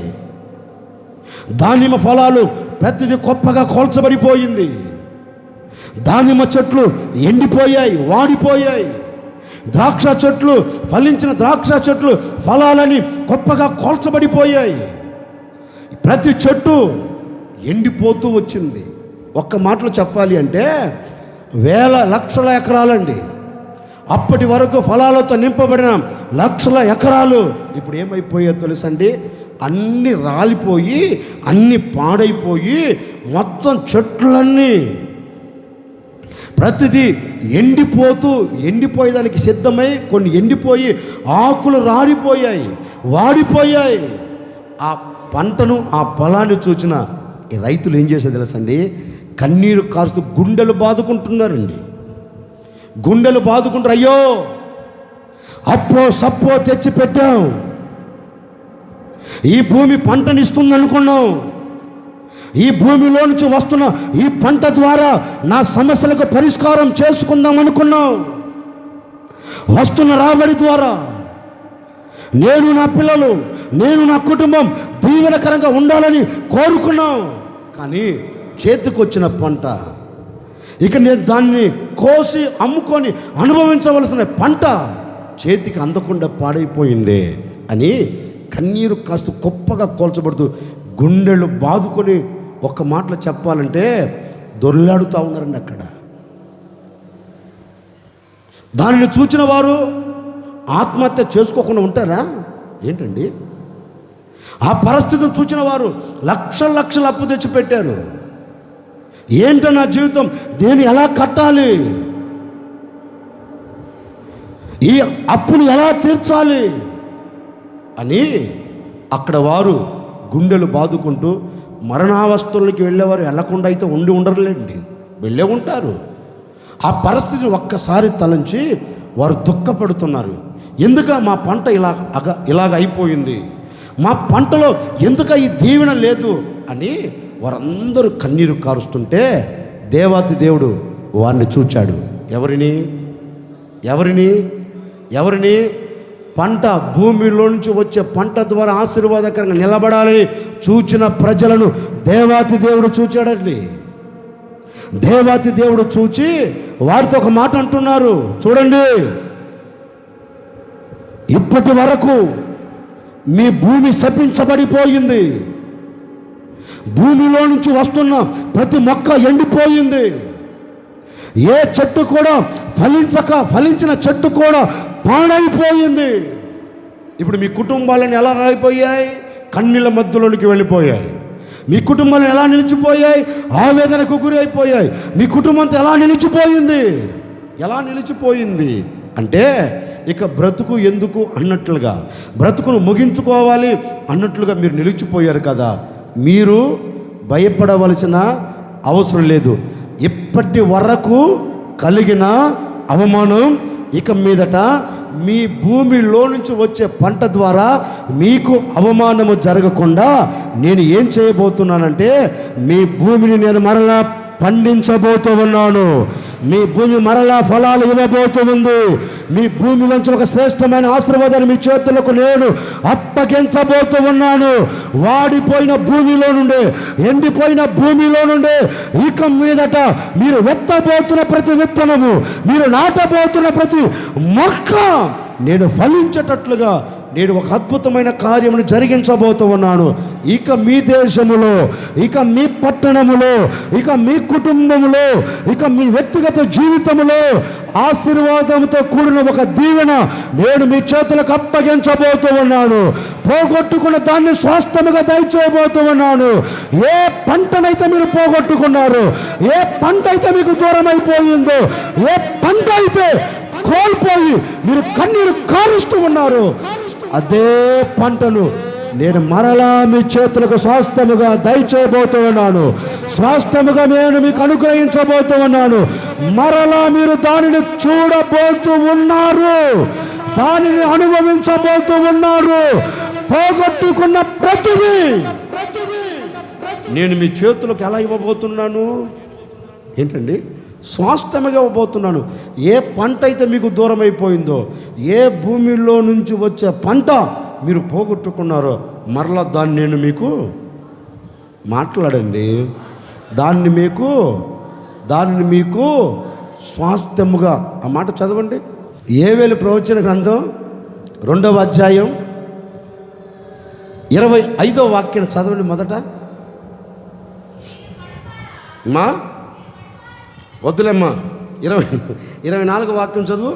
దానిమ్మ ఫలాలు ప్రతిదీ గొప్పగా కోల్చబడిపోయింది. దానిమ్మ చెట్లు ఎండిపోయాయి, వాడిపోయాయి. ద్రాక్ష చెట్లు, ఫలించిన ద్రాక్ష చెట్లు ఫలాలని గొప్పగా కోల్చబడిపోయాయి. ప్రతి చెట్టు ఎండిపోతూ వచ్చింది. ఒక్క మాటలో చెప్పాలి అంటే వేల లక్షల ఎకరాలండి. అప్పటి వరకు ఫలాలతో నింపబడిన లక్షల ఎకరాలు ఇప్పుడు ఏమైపోయాయో తెలుసండి, అన్నీ రాలిపోయి, అన్నీ పాడైపోయి, మొత్తం చెట్లన్నీ ప్రతిదీ ఎండిపోయేదానికి సిద్ధమై, కొన్ని ఎండిపోయి ఆకులు రాలిపోయాయి, వాడిపోయాయి. ఆ పంటను, ఆ పొలాన్ని చూసిన ఈ రైతులు ఏం చేసేది తెలుసండి, కన్నీరు కారుస్తూ గుండెలు బాదుకుంటున్నారండి. గుండెలు బాదుకుంటారు, అయ్యో అప్పో సప్పో తెచ్చి పెట్టాం, ఈ భూమి పంటనిస్తుంది అనుకున్నాం, ఈ భూమిలో నుంచి వస్తున్న ఈ పంట ద్వారా నా సమస్యలకు పరిష్కారం చేసుకుందాం అనుకున్నాం, వస్తున్న రాబడి ద్వారా నేను, నా పిల్లలు, నేను, నా కుటుంబం దీవెనకరంగా ఉండాలని కోరుకున్నాం. కానీ చేతికొచ్చిన పంట, ఇక నేను దాన్ని కోసి అమ్ముకొని అనుభవించవలసిన పంట చేతికి అందకుండా పాడైపోయింది అని కన్నీరు కాస్త గొప్పగా కోల్చబడుతూ గుండెలు బాదుకొని ఒక్క మాటలో చెప్పాలంటే దొర్లాడుతూ ఉన్నారండి. అక్కడ దానిని చూచిన వారు ఆత్మహత్య చేసుకోకుండా ఉంటారా ఏంటండి? ఆ పరిస్థితిని చూచిన వారు లక్షల అప్పు తెచ్చి పెట్టారు. ఏంటో నా జీవితం, దేన్ని ఎలా కట్టాలి, ఈ అప్పును ఎలా తీర్చాలి అని అక్కడ వారు గుండెలు బాదుకుంటూ, మరణావస్థలకి వెళ్ళేవారు వెళ్ళకుండా అయితే ఉండరులేండి, వెళ్ళే ఉంటారు. ఆ పరిస్థితిని ఒక్కసారి తలంచి వారు దుఃఖపడుతున్నారు. ఎందుక మా పంట ఇలాగ అయిపోయింది, మా పంటలో ఎందుక ఈ దీవెన లేదు అని వారందరూ కన్నీరు కారుస్తుంటే దేవాతి దేవుడు వారిని చూచాడు. ఎవరిని పంట, భూమిలో నుంచి వచ్చే పంట ద్వారా ఆశీర్వాదకరంగా నిలబడాలని చూచిన ప్రజలను దేవాతి దేవుడు చూచాడండి. దేవాతి దేవుడు చూచి వారితో ఒక మాట అంటున్నారు, చూడండి, ఇప్పటి వరకు మీ భూమి శపించబడిపోయింది, భూమిలో నుంచి వస్తున్న ప్రతి మొక్క ఎండిపోయింది, ఏ చెట్టు కూడా ఫలించిన చెట్టు కూడా పాడైపోయింది. ఇప్పుడు మీ కుటుంబాలను ఎలా అయిపోయాయి? కన్నీళ్ళ మధ్యలోనికి వెళ్ళిపోయాయి. మీ కుటుంబాలు ఎలా నిలిచిపోయాయి? ఆవేదనకు గురైపోయాయి. మీ కుటుంబంతో ఎలా నిలిచిపోయింది? ఎలా నిలిచిపోయింది అంటే ఇక బ్రతుకు ఎందుకు అన్నట్లుగా, బ్రతుకును ముగించుకోవాలి అన్నట్లుగా మీరు నిలిచిపోయారు కదా. మీరు భయపడవలసిన అవసరం లేదు. ఇప్పటి వరకు కలిగిన అవమానం ఇక మీదట మీ భూమిలో నుంచి వచ్చే పంట ద్వారా మీకు అవమానము జరగకుండా నేను ఏం చేయబోతున్నానంటే మీ భూమిని నేను మరలా పండించబోతూ ఉన్నాను. మీ భూమి మరలా ఫలాలు ఇవ్వబోతూ ఉంది. మీ భూమి నుంచి ఒక శ్రేష్టమైన ఆశీర్వాదాన్ని మీ చేతులకు నేను అప్పగించబోతూ ఉన్నాను. వాడిపోయిన భూమిలో నుండి, ఎండిపోయిన భూమిలో నుండి ఇక మీదట మీరు వెత్తబోతున్న ప్రతి విత్తనము, మీరు నాటబోతున్న ప్రతి మొక్క నేను ఫలించేటట్లుగా నేను ఒక అద్భుతమైన కార్యమును జరిగించబోతూ ఉన్నాను. ఇక మీ దేశములో, ఇక మీ పట్టణములో, ఇక మీ కుటుంబములో, ఇక మీ వ్యక్తిగత జీవితంలో ఆశీర్వాదంతో కూడిన ఒక దీవెన నేను మీ చేతులకు అప్పగించబోతూ ఉన్నాను. పోగొట్టుకున్న దాన్ని స్వాస్థ్యముగా దయచేయబోతూ ఉన్నాను. ఏ పంటనైతే మీరు పోగొట్టుకున్నారు, ఏ పంట అయితే మీకు దూరం అయిపోయిందో, ఏ పంట అయితే కోల్పోయి మీరు కన్నీరు కారుస్తూ ఉన్నారు, అదే పంటను నేను మరలా మీ చేతులకు స్వాస్థ్యముగా దయచేయబోతూ ఉన్నాను. స్వాస్థ్యముగా నేను మీకు అనుగ్రహించబోతూ ఉన్నాను. మరలా మీరు దానిని చూడబోతూ ఉన్నారు, దానిని అనుభవించబోతూ ఉన్నారు. పోగొట్టుకున్న ప్రతిదీ నేను మీ చేతులకు ఎలా ఇవ్వబోతున్నాను? ఏంటండి? స్వాస్థ్యముగా ఇవ్వబోతున్నాను. ఏ పంట అయితే మీకు దూరం అయిపోయిందో, ఏ భూమిలో నుంచి వచ్చే పంట మీరు పోగొట్టుకున్నారో మరలా దాన్ని నేను మీకు మాట్లాడండి, దాన్ని మీకు స్వాస్థ్యముగా. ఆ మాట చదవండి. యోవేలు ప్రవచన గ్రంథం 2వ అధ్యాయం 25వ వాక్యం చదవండి. మొదట మా వద్దులేమ్మా, 24 వాక్యం చదువు.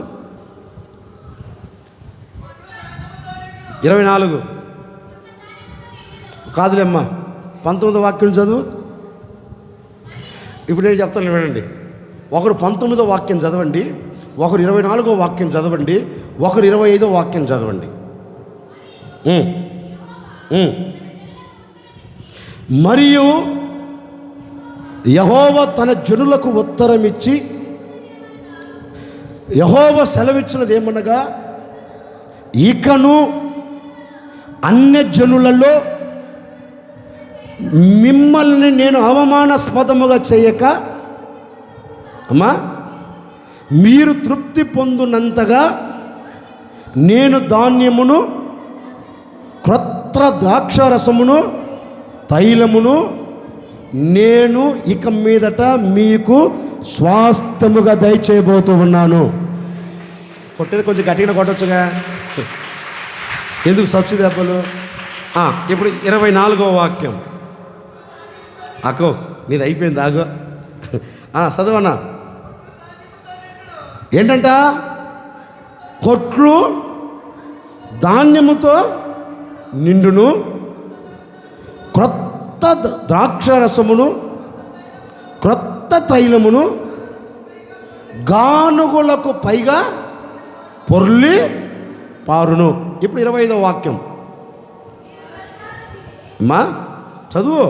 24 కాదులేమ్మా, 19వ వాక్యం చదువు. ఇప్పుడు నేను చెప్తాను వినండి. ఒకరు 19వ వాక్యం చదవండి, ఒకరు 24వ వాక్యం చదవండి, ఒకరు 25వ వాక్యం చదవండి. మరియు యెహోవా తన జనులకు ఉత్తరమిచ్చి, యెహోవా సెలవిచ్చినది ఏమనగా, ఇకను అన్యజనులలో మిమ్మల్ని నేను అవమానాస్పదముగా చేయక, అమ్మా, మీరు తృప్తి పొందునంతగా నేను ధాన్యమును, క్రొత్త ద్రాక్షారసమును, తైలమును నేను ఇక మీదట మీకు స్వాస్థ్యముగా దయచేయబోతూ ఉన్నాను. కొట్టేది కొంచెం గట్టిగా కొట్టొచ్చుగా, ఎందుకు సచ్చు దెబ్బలు? ఇప్పుడు 24వ వాక్యం. అక్కో నీది అయిపోయింది, ఆగో చదవన్నా. ఏంటంట? కొట్లు ధాన్యముతో నిండును, క్రొత్త ద్రాక్షరసమును, క్రొత్త తైలమును గానుగులకు పైగా పొర్లి పారును. ఇప్పుడు 25వ వాక్యం అమ్మా చదువు.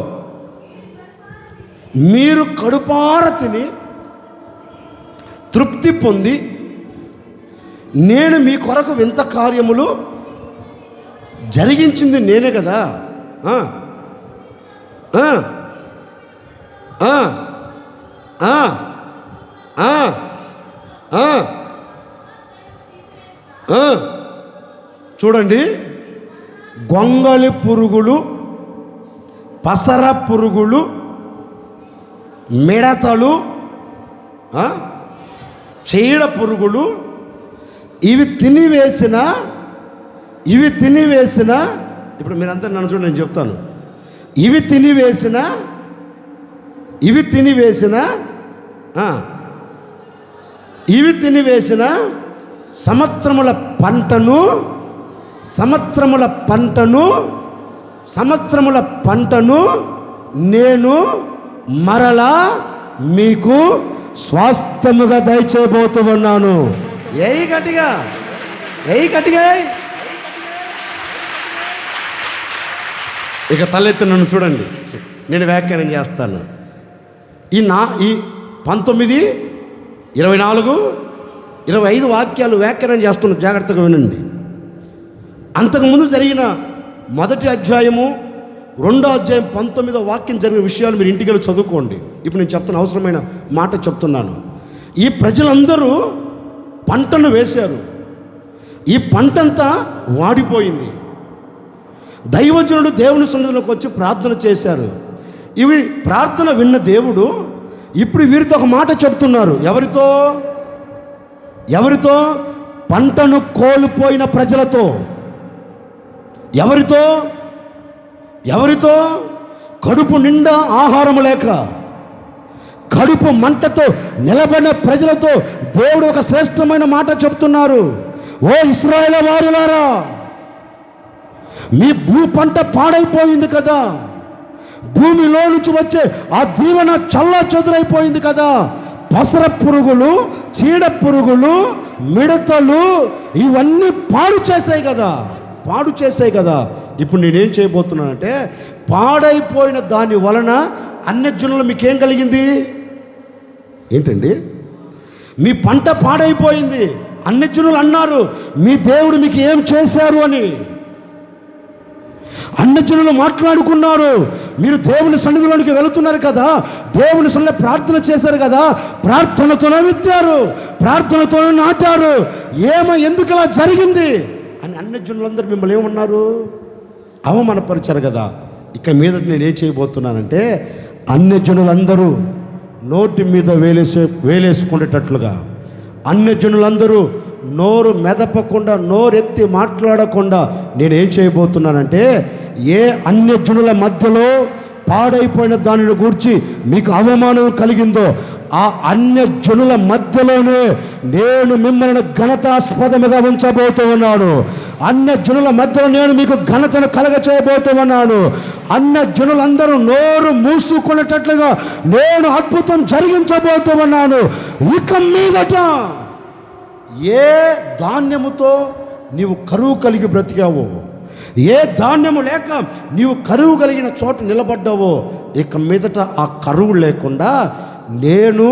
మీరు కడుపార తిని తృప్తి పొంది నేను మీ కొరకు వింత కార్యములు జరిగించింది నేనే కదా. చూడండి, గొంగళి పురుగులు, పసర పురుగులు, మిడతలు, చీడ పురుగులు ఇవి తినివేసిన ఇప్పుడు మీరంతా నన్ను చూడండి, నేను చెప్తాను. ఇవి తినివేసిన సంవత్సరముల పంటను సంవత్సరముల పంటను నేను మరలా మీకు స్వాస్థ్యముగా దయచేయబోతూ ఉన్నాను. ఏ గట్టిగా ఇక తలెత్తి నన్ను చూడండి, నేను వ్యాఖ్యానం చేస్తాను. ఈ 19, 24, 25 వాక్యాలు వ్యాఖ్యానం చేస్తున్న, జాగ్రత్తగా వినండి. అంతకుముందు జరిగిన మొదటి అధ్యాయము, 2వ అధ్యాయం 19వ వాక్యం జరిగిన విషయాలు మీరు ఇంటికి వెళ్ళి చదువుకోండి. ఇప్పుడు నేను చెప్తున్న అవసరమైన మాట చెప్తున్నాను. ఈ ప్రజలందరూ పంటను వేశారు. ఈ పంటంతా వాడిపోయింది. దైవజనుడు దేవుని సన్నిధిలోకి వచ్చి ప్రార్థన చేశారు. ఇవి ప్రార్థన విన్న దేవుడు ఇప్పుడు వీరితో ఒక మాట చెప్తున్నారు. ఎవరితో? పంటను కోల్పోయిన ప్రజలతో. ఎవరితో? కడుపు నిండా ఆహారం లేక, కడుపు మంటతో నిలబడిన ప్రజలతో దేవుడు ఒక శ్రేష్టమైన మాట చెప్తున్నారు. ఓ ఇశ్రాయేలు వారులారా, మీ భూ పంట పాడైపోయింది కదా, భూమిలో నుంచి వచ్చే ఆ దీవెన చల్లా చెదురైపోయింది కదా, పసర పురుగులు, చీడ పురుగులు, మిడతలు ఇవన్నీ పాడు చేసాయి కదా. ఇప్పుడు నేనేం చేయబోతున్నానంటే, పాడైపోయిన దాని వలన అన్యజనులు మీకేం కలిగింది? ఏంటండి? మీ పంట పాడైపోయింది. అన్యజనులు అన్నారు, మీ దేవుడు మీకు ఏం చేశారు అని. అన్యజనులు మాట్లాడుకున్నారు, మీరు దేవుని సన్నిధిలోనికి వెళుతున్నారు కదా, దేవుని సన్నిధిలో ప్రార్థన చేశారు కదా, ప్రార్థనతోనే విత్తారు, ప్రార్థనతోనే నాటారు, ఎందుకు ఇలా జరిగింది అని అన్యజనులందరూ మిమ్మల్ని ఏమన్నారు? అవమానపరిచారు కదా. ఇక మీద నేనేం చేయబోతున్నానంటే, అన్యజనులందరూ నోటి మీద వేలేసుకునేటట్లుగా, అన్యజనులందరూ నోరు మెదపకుండా, నోరెత్తి మాట్లాడకుండా నేనేం చేయబోతున్నానంటే, ఏ అన్యజనుల మధ్యలో పాడైపోయిన దానిని గూర్చి మీకు అవమానం కలిగిందో, ఆ అన్యజనుల మధ్యలోనే నేను మిమ్మల్ని ఘనతాస్పదముగా ఉంచబోతూ ఉన్నాను. అన్యజనుల మధ్యలో నేను మీకు ఘనతను కలగచేయబోతూ ఉన్నాను. అన్యజనులందరూ నోరు మూసుకునేటట్లుగా నేను అద్భుతం జరిగించబోతూ ఉన్నాను. ఇక మీదట ఏ ధాన్యముతో నీవు కరువు కలిగి బ్రతికావో, ఏ ధాన్యము లేక నీవు కరువు కలిగిన చోట నిలబడ్డావో, ఇక మీదట ఆ కరువు లేకుండా నేను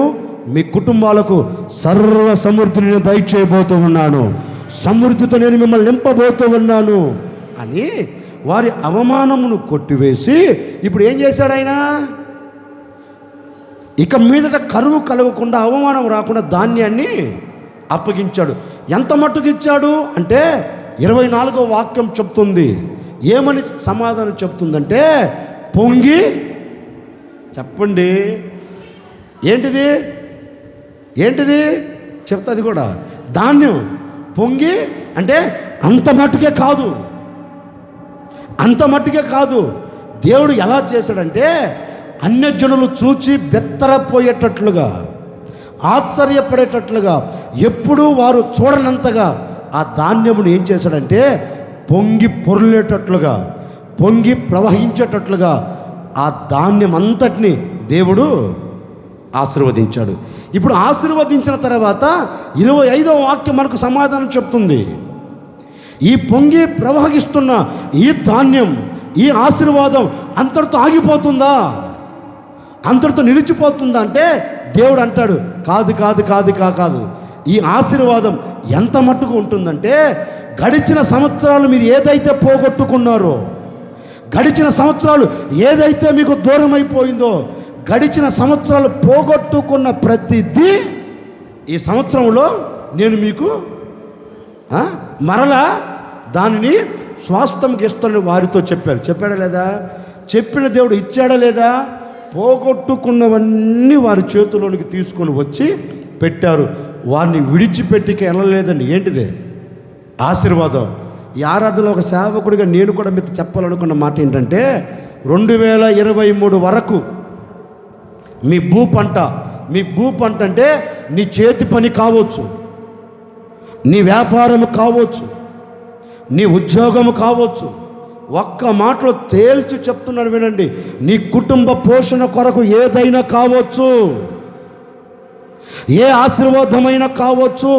మీ కుటుంబాలకు సర్వ సమృద్ధిని దయచేయబోతూ ఉన్నాను, సమృద్ధితో నేను మిమ్మల్ని నింపబోతూ ఉన్నాను అని వారి అవమానమును కొట్టివేసి ఇప్పుడు ఏం చేశాడు ఆయన? ఇక మీదట కరువు కలగకుండా, అవమానం రాకుండా ధాన్యాన్ని అప్పగించాడు. ఎంత మట్టుకు ఇచ్చాడు అంటే 24వ వాక్యం చెప్తుంది. ఏమని సమాధానం చెప్తుందంటే, పొంగి, చెప్పండి ఏంటిది చెప్తుంది కూడా, ధాన్యం పొంగి అంటే అంత మట్టుకే కాదు. దేవుడు ఎలా చేశాడంటే, అన్యజనులు చూచి బెత్తరపోయేటట్లుగా, ఆశ్చర్యపడేటట్లుగా, ఎప్పుడూ వారు చూడనంతగా ఆ ధాన్యమును ఏం చేశాడంటే, పొంగి పొర్లేటట్లుగా, పొంగి ప్రవహించేటట్లుగా ఆ ధాన్యం అంతటిని దేవుడు ఆశీర్వదించాడు. ఇప్పుడు ఆశీర్వదించిన తర్వాత 25వ వాక్యం మనకు సమాధానం చెప్తుంది. ఈ పొంగి ప్రవహిస్తున్న ఈ ధాన్యం, ఈ ఆశీర్వాదం అంతటితో ఆగిపోతుందా, అంతటితో నిలిచిపోతుందా అంటే దేవుడు అంటాడు, కాదు. ఈ ఆశీర్వాదం ఎంత మట్టుకు ఉంటుందంటే, గడిచిన సంవత్సరాలు మీరు ఏదైతే పోగొట్టుకున్నారో, గడిచిన సంవత్సరాలు ఏదైతే మీకు దూరం అయిపోయిందో, గడిచిన సంవత్సరాలు పోగొట్టుకున్న ప్రతిదీ ఈ సంవత్సరంలో నేను మీకు మరలా దానిని స్వాస్థ్యంకి ఇస్తానని వారితో చెప్పాడా లేదా? చెప్పిన దేవుడు ఇచ్చాడా లేదా? పోగొట్టుకున్నవన్నీ వారి చేతుల్లోనికి తీసుకొని వచ్చి పెట్టారు. వారిని విడిచిపెట్టిక వెళ్ళలేదండి. ఏంటిదే? ఆశీర్వాదం. ఈ ఆరాధనలో ఒక సేవకుడిగా నేను కూడా మీతో చెప్పాలనుకున్న మాట ఏంటంటే, 2023 వరకు మీ భూ పంట అంటే నీ చేతి పని కావచ్చు, నీ వ్యాపారం కావచ్చు, నీ ఉద్యోగము కావచ్చు. ఒక్క మాటలో తేల్చి చెప్తున్నాను వినండి, నీ కుటుంబ పోషణ కొరకు ఏదైనా కావచ్చు, ఏ ఆశీర్వాదమైనా కావచ్చు.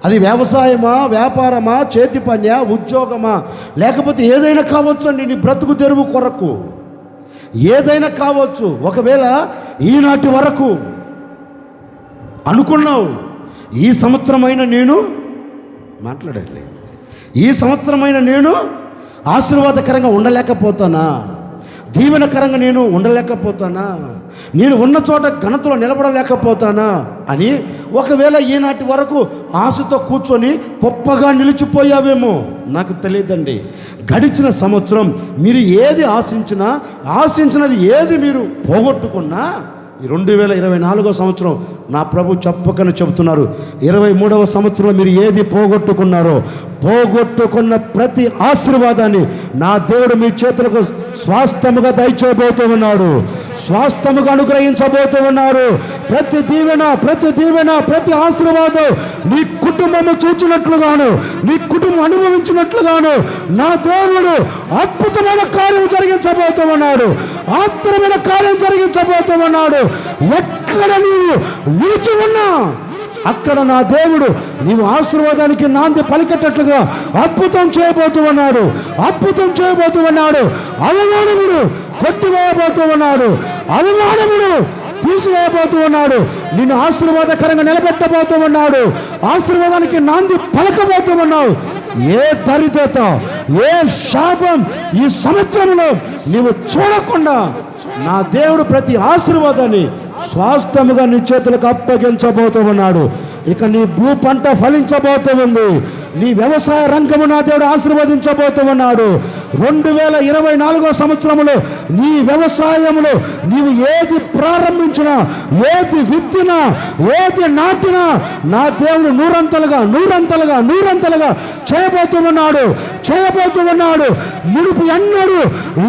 అది వ్యవసాయమా, వ్యాపారమా, చేతి పనా, ఉద్యోగమా, లేకపోతే ఏదైనా కావచ్చు అండి. నీ బ్రతుకు తెరువు కొరకు ఏదైనా కావచ్చు. ఒకవేళ ఈనాటి వరకు అనుకున్నావు, ఈ సంవత్సరమైన నేను మాట్లాడట్లేదు, ఈ సంవత్సరమైన నేను ఆశీర్వాదకరంగా ఉండలేకపోతానా, దీవెనకరంగా నేను ఉండలేకపోతానా, నేను ఉన్న చోట ఘనతలో నిలబడలేకపోతానా అని ఒకవేళ ఈనాటి వరకు ఆశతో కూర్చొని గొప్పగా నిలిచిపోయావేమో నాకు తెలియదండి. గడిచిన సంవత్సరం మీరు ఏది ఆశించినది ఏది మీరు పోగొట్టుకున్నా, ఈ 2024 సంవత్సరం నా ప్రభు చెప్పకని చెబుతున్నారు, 23వ సంవత్సరంలో మీరు ఏది పోగొట్టుకున్నారో, పోగొట్టుకున్న ప్రతి ఆశీర్వాదాన్ని నా దేవుడు మీ చేతులకు స్వాస్థ్యముగా దయచేయబోతూ ఉన్నాడు, స్వాస్థ్యముగా అనుగ్రహించబోతూ ఉన్నారు. ప్రతి దీవెన, ప్రతి ఆశీర్వాదం నీ కుటుంబము చూచినట్లుగాను, నీ కుటుంబం అనుభవించినట్లుగాను నా దేవుడు అద్భుతమైన కార్యం జరిగించబోతూ ఉన్నాడు, ఆశ్చర్యమైన కార్యం జరిగించబోతూ ఉన్నాడు. ఎక్కడ నీవు నిలిచి ఉన్నా అక్కడ నా దేవుడు నీవు ఆశీర్వాదానికి నాంది పలికెట్టట్లుగా అద్భుతం చేయబోతూ ఉన్నాడు, అద్భుతం చేయబోతూ ఉన్నాడు. అవమానమును కొట్టివేయబోతూ ఉన్నాడు, అవమానమును తీసివేయబోతూ ఉన్నాడు. నిన్ను ఆశీర్వాదకరంగా నిలబెట్టబోతూ ఉన్నాడు, ఆశీర్వాదానికి నాంది పలకబోతూ ఉన్నావు. ఏ దరిద్రత, ఏ శాపం ఈ సంవత్సరంలో నీవు చూడకుండా నా దేవుడు ప్రతి ఆశీర్వాదాన్ని స్వాస్థ్యముగా నీ చేతులకు అప్పగించబోతూ ఉన్నాడు. ఇక నీ భూ పంట ఫలించబోతూ ఉంది, నీ వ్యవసాయ రంగము నా దేవుడు ఆశీర్వదించబోతూ ఉన్నాడు. 2024 సంవత్సరంలో నీ వ్యవసాయంలో నీవు ఏది ప్రారంభించినా, ఏది విత్తినా, ఏది నాటినా నా దేవుడు నూరంతలుగా చేయబోతూ ఉన్నాడు. మునుపు ఎన్నడూ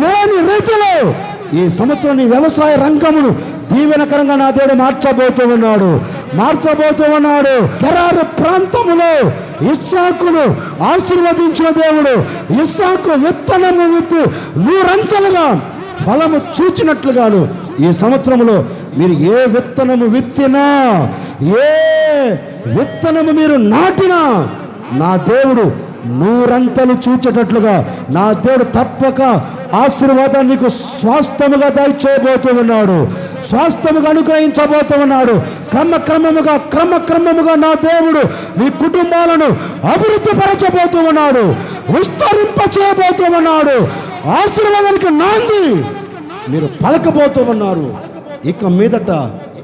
లేని రీతిలో ఈ సంవత్సరం నీ వ్యవసాయ రంగమును దీవెనకరంగా నా దేవుడు మార్చబోతూ ఉన్నాడు. గెరారు ప్రాంతములో ఇస్సాకును ఆశీర్వదించిన దేవుడు, ఇస్సాకు విత్తనము విత్తు 100 ఫలము చూచినట్లుగాను ఈ సంవత్సరంలో మీరు ఏ విత్తనము విత్తినా, ఏ విత్తనము మీరు నాటినా నా దేవుడు 100 చూచేటట్లుగా నా దేవుడు తప్పక ఆశీర్వాదాన్ని నీకు స్వాస్థ్యముగా దయచేయబోతూ ఉన్నాడు, స్వాస్థ్యముగా అనుగ్రహించబోతూ ఉన్నాడు. క్రమక్రమముగా నా దేవుడు మీ కుటుంబాలను అభివృద్ధి పరచబోతూ ఉన్నాడు, విస్తరింపచేయబోతూ ఉన్నాడు. ఆశీర్వాదానికి నాంది మీరు పలకబోతూ ఉన్నారు. ఇక మీదట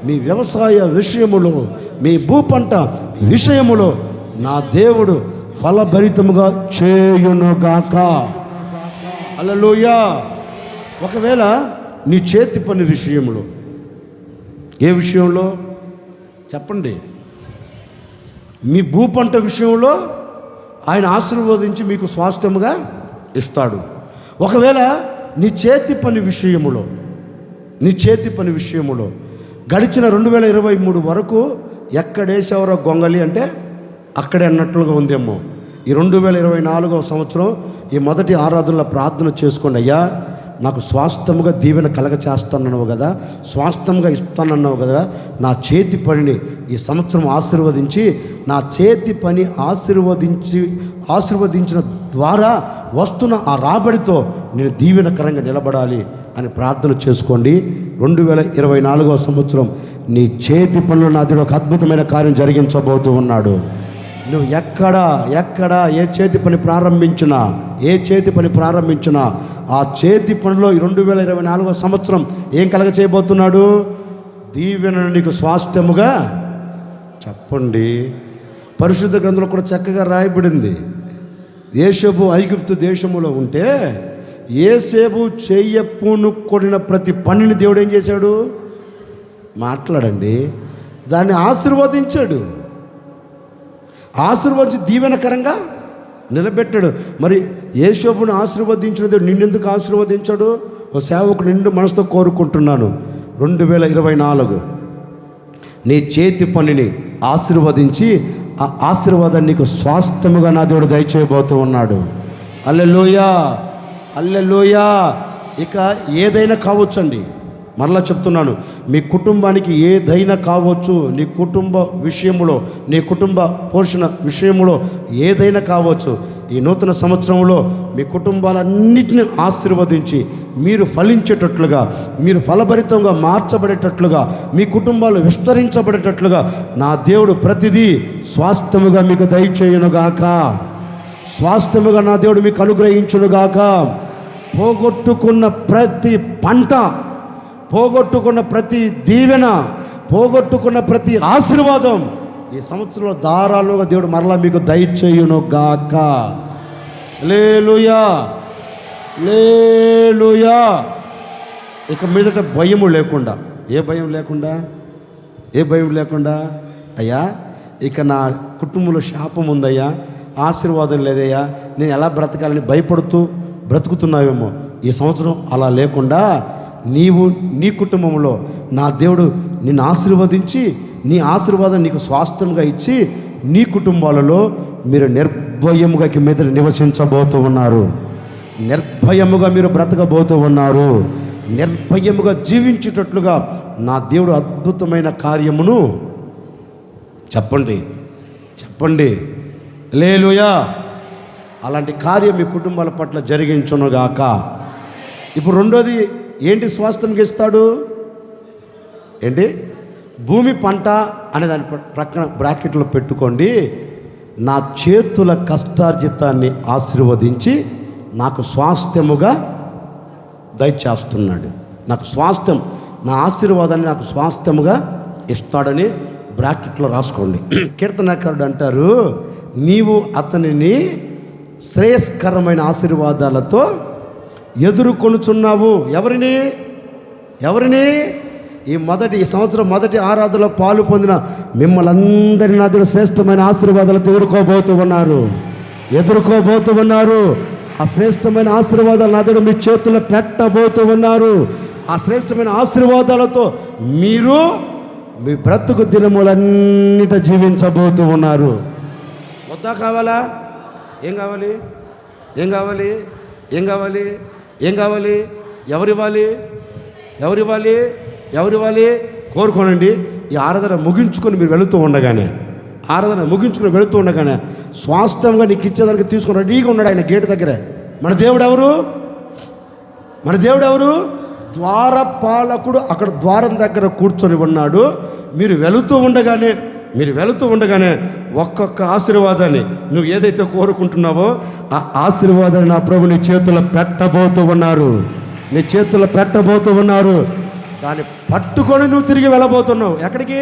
మీ వ్యవసాయ విషయములో, మీ భూపంట విషయములో నా దేవుడు ఫలభరితముగా చేయునుగాక. హల్లెలూయా. ఒకవేళ నీ చేతి పని విషయంలో, ఏ విషయంలో చెప్పండి, మీ భూపంట విషయంలో ఆయన ఆశీర్వదించి మీకు స్వాస్థ్యముగా ఇస్తాడు. ఒకవేళ నీ చేతి పని విషయములో గడిచిన 2023 వరకు ఎక్కడేసేవరో గొంగలి అంటే అక్కడే అన్నట్లుగా ఉందేమో. ఈ 2024 సంవత్సరం ఈ మొదటి ఆరాధనలో ప్రార్థన చేసుకోండి. అయ్యా నాకు స్వాస్థ్యముగా దీవెన కలగ చేస్తానన్నావు కదా, స్వాస్థ్యంగా ఇస్తానన్నావు కదా, నా చేతి పనిని ఈ సంవత్సరం ఆశీర్వదించి, నా చేతి పని ఆశీర్వదించిన ద్వారా వస్తున్న ఆ రాబడితో నేను దీవెనకరంగా నిలబడాలి అని ప్రార్థన చేసుకోండి. 2024 సంవత్సరం నీ చేతి పనులు నా దేవుడు ఒక అద్భుతమైన కార్యం జరిగించబోతూ ఉన్నాడు. నువ్వు ఎక్కడ ఏ చేతి పని ప్రారంభించినా ఆ చేతి పనిలో 2024 సంవత్సరం ఏం కలగ చేయబోతున్నాడు? దీవెనను నీకు స్వాస్థ్యముగా. చెప్పండి. పరిశుద్ధ గ్రంథంలో కూడా చక్కగా రాయబడింది. యేసేపు ఐగుప్తు దేశములో ఉంటే యేసేపు చెయ్యపూనుకొనిన ప్రతి పనిని దేవుడు ఏం చేశాడు? మాట్లాడండి. దాన్ని ఆశీర్వదించాడు, ఆశీర్వదించి దీవెనకరంగా నిలబెట్టాడు. మరి యేసేపును ఆశీర్వదించిన దేవుడు నిన్నెందుకు ఆశీర్వదించాడు? ఓ సేవకు నిండు మనసుతో కోరుకుంటున్నాను, 2024 నీ చేతి పనిని ఆశీర్వదించి ఆ ఆశీర్వాదాన్ని నీకు స్వాస్థ్యముగా నా దేవుడు దయచేయబోతూ ఉన్నాడు. హల్లెలూయా, హల్లెలూయా. ఇక ఏదైనా కావచ్చండి, మరలా చెప్తున్నాను, మీ కుటుంబానికి ఏదైనా కావచ్చు. నీ కుటుంబ విషయంలో, నీ కుటుంబ పోషణ విషయంలో ఏదైనా కావచ్చు. ఈ నూతన సంవత్సరంలో మీ కుటుంబాలన్నిటిని ఆశీర్వదించి మీరు ఫలించేటట్లుగా, మీరు ఫలభరితంగా మార్చబడేటట్లుగా, మీ కుటుంబాలు విస్తరించబడేటట్లుగా నా దేవుడు ప్రతిదీ స్వాస్థ్యముగా మీకు దయచేయునుగాక. స్వాస్థ్యముగా నా దేవుడు మీకు అనుగ్రహించునుగాక. పోగొట్టుకున్న ప్రతి పంట, పోగొట్టుకున్న ప్రతి దీవెన, పోగొట్టుకున్న ప్రతి ఆశీర్వాదం ఈ సంవత్సరంలో ధారాళంగా దేవుడు మరలా మీకు దయచేయునుగాక. హల్లెలూయా, హల్లెలూయా. ఇక మీదట భయము లేకుండా, ఏ భయం లేకుండా, ఏ భయం లేకుండా, అయ్యా ఇక నా కుటుంబంలో శాపం ఉందయ్యా, ఆశీర్వాదం లేదయ్యా, నేను ఎలా బ్రతకాలని భయపడుతూ బ్రతుకుతున్నావేమో, ఈ సంవత్సరం అలా లేకుండా నీవు నీ కుటుంబంలో నా దేవుడు నిన్ను ఆశీర్వదించి నీ ఆశీర్వాదం నీకు స్వాస్థ్యంగా ఇచ్చి నీ కుటుంబాలలో మీరు నిర్భయముగా మీద నివసించబోతూ ఉన్నారు. నిర్భయముగా మీరు బ్రతకబోతూ ఉన్నారు. నిర్భయముగా జీవించేటట్లుగా నా దేవుడు అద్భుతమైన కార్యమును చెప్పండి, చెప్పండి. హల్లెలూయా. అలాంటి కార్యం మీ కుటుంబాల పట్ల జరిగించునుగాక. ఇప్పుడు రెండోది ఏంటి స్వాస్థ్యంగా ఇస్తాడు? ఏంటి? భూమి పంట అనే దాని ప్రక్కన బ్రాకెట్లో పెట్టుకోండి. నా చేతుల కష్టార్జితాన్ని ఆశీర్వదించి నాకు స్వాస్థ్యముగా దయచేస్తున్నాడు. నాకు స్వాస్థ్యం, నా ఆశీర్వాదాన్ని నాకు స్వాస్థ్యముగా ఇస్తాడని బ్రాకెట్లో రాసుకోండి. కీర్తనకారుడు అంటారు, నీవు అతనిని శ్రేయస్కరమైన ఆశీర్వాదాలతో ఎదుర్కొనుచున్నావు. ఎవరిని? ఎవరిని? ఈ సంవత్సరం మొదటి ఆరాధనలో పాలు పొందిన మిమ్మల్ని అందరినీ నా దేవుడు శ్రేష్టమైన ఆశీర్వాదాలతో ఎదుర్కోబోతూ ఉన్నారు. ఆ శ్రేష్టమైన ఆశీర్వాదాలు నా దేవుడు మీ చేతుల్లో పెట్టబోతూ ఉన్నారు. ఆ శ్రేష్టమైన ఆశీర్వాదాలతో మీరు మీ బ్రతుకు దినములన్నిట జీవించబోతూ ఉన్నారు. వద్దా? కావాలా? ఏం కావాలి? ఏం కావాలి? ఏం కావాలి? ఏం కావాలి? ఎవరివ్వాలి? ఎవరివ్వాలి? ఎవరివ్వాలి? కోరుకోనండి. ఈ ఆరాధన ముగించుకొని మీరు వెళుతూ ఉండగానే, వెళుతూ ఉండగానే స్వాస్థ్యంగా నీకు ఇచ్చేదానికి తీసుకుని రెడీగా ఉన్నాడు ఆయన గేటు దగ్గరే. మన దేవుడు ఎవరు? మన దేవుడు ఎవరు? ద్వారపాలకుడు అక్కడ ద్వారం దగ్గర కూర్చొని ఉన్నాడు. మీరు వెళుతూ ఉండగానే ఒక్కొక్క ఆశీర్వాదాన్ని నువ్వు ఏదైతే కోరుకుంటున్నావో ఆ ఆశీర్వాదాన్ని నా ప్రభు నీ చేతుల్లో పెట్టబోతూ ఉన్నారు. దాన్ని పట్టుకొని నువ్వు తిరిగి వెళ్ళబోతున్నావు. ఎక్కడికి?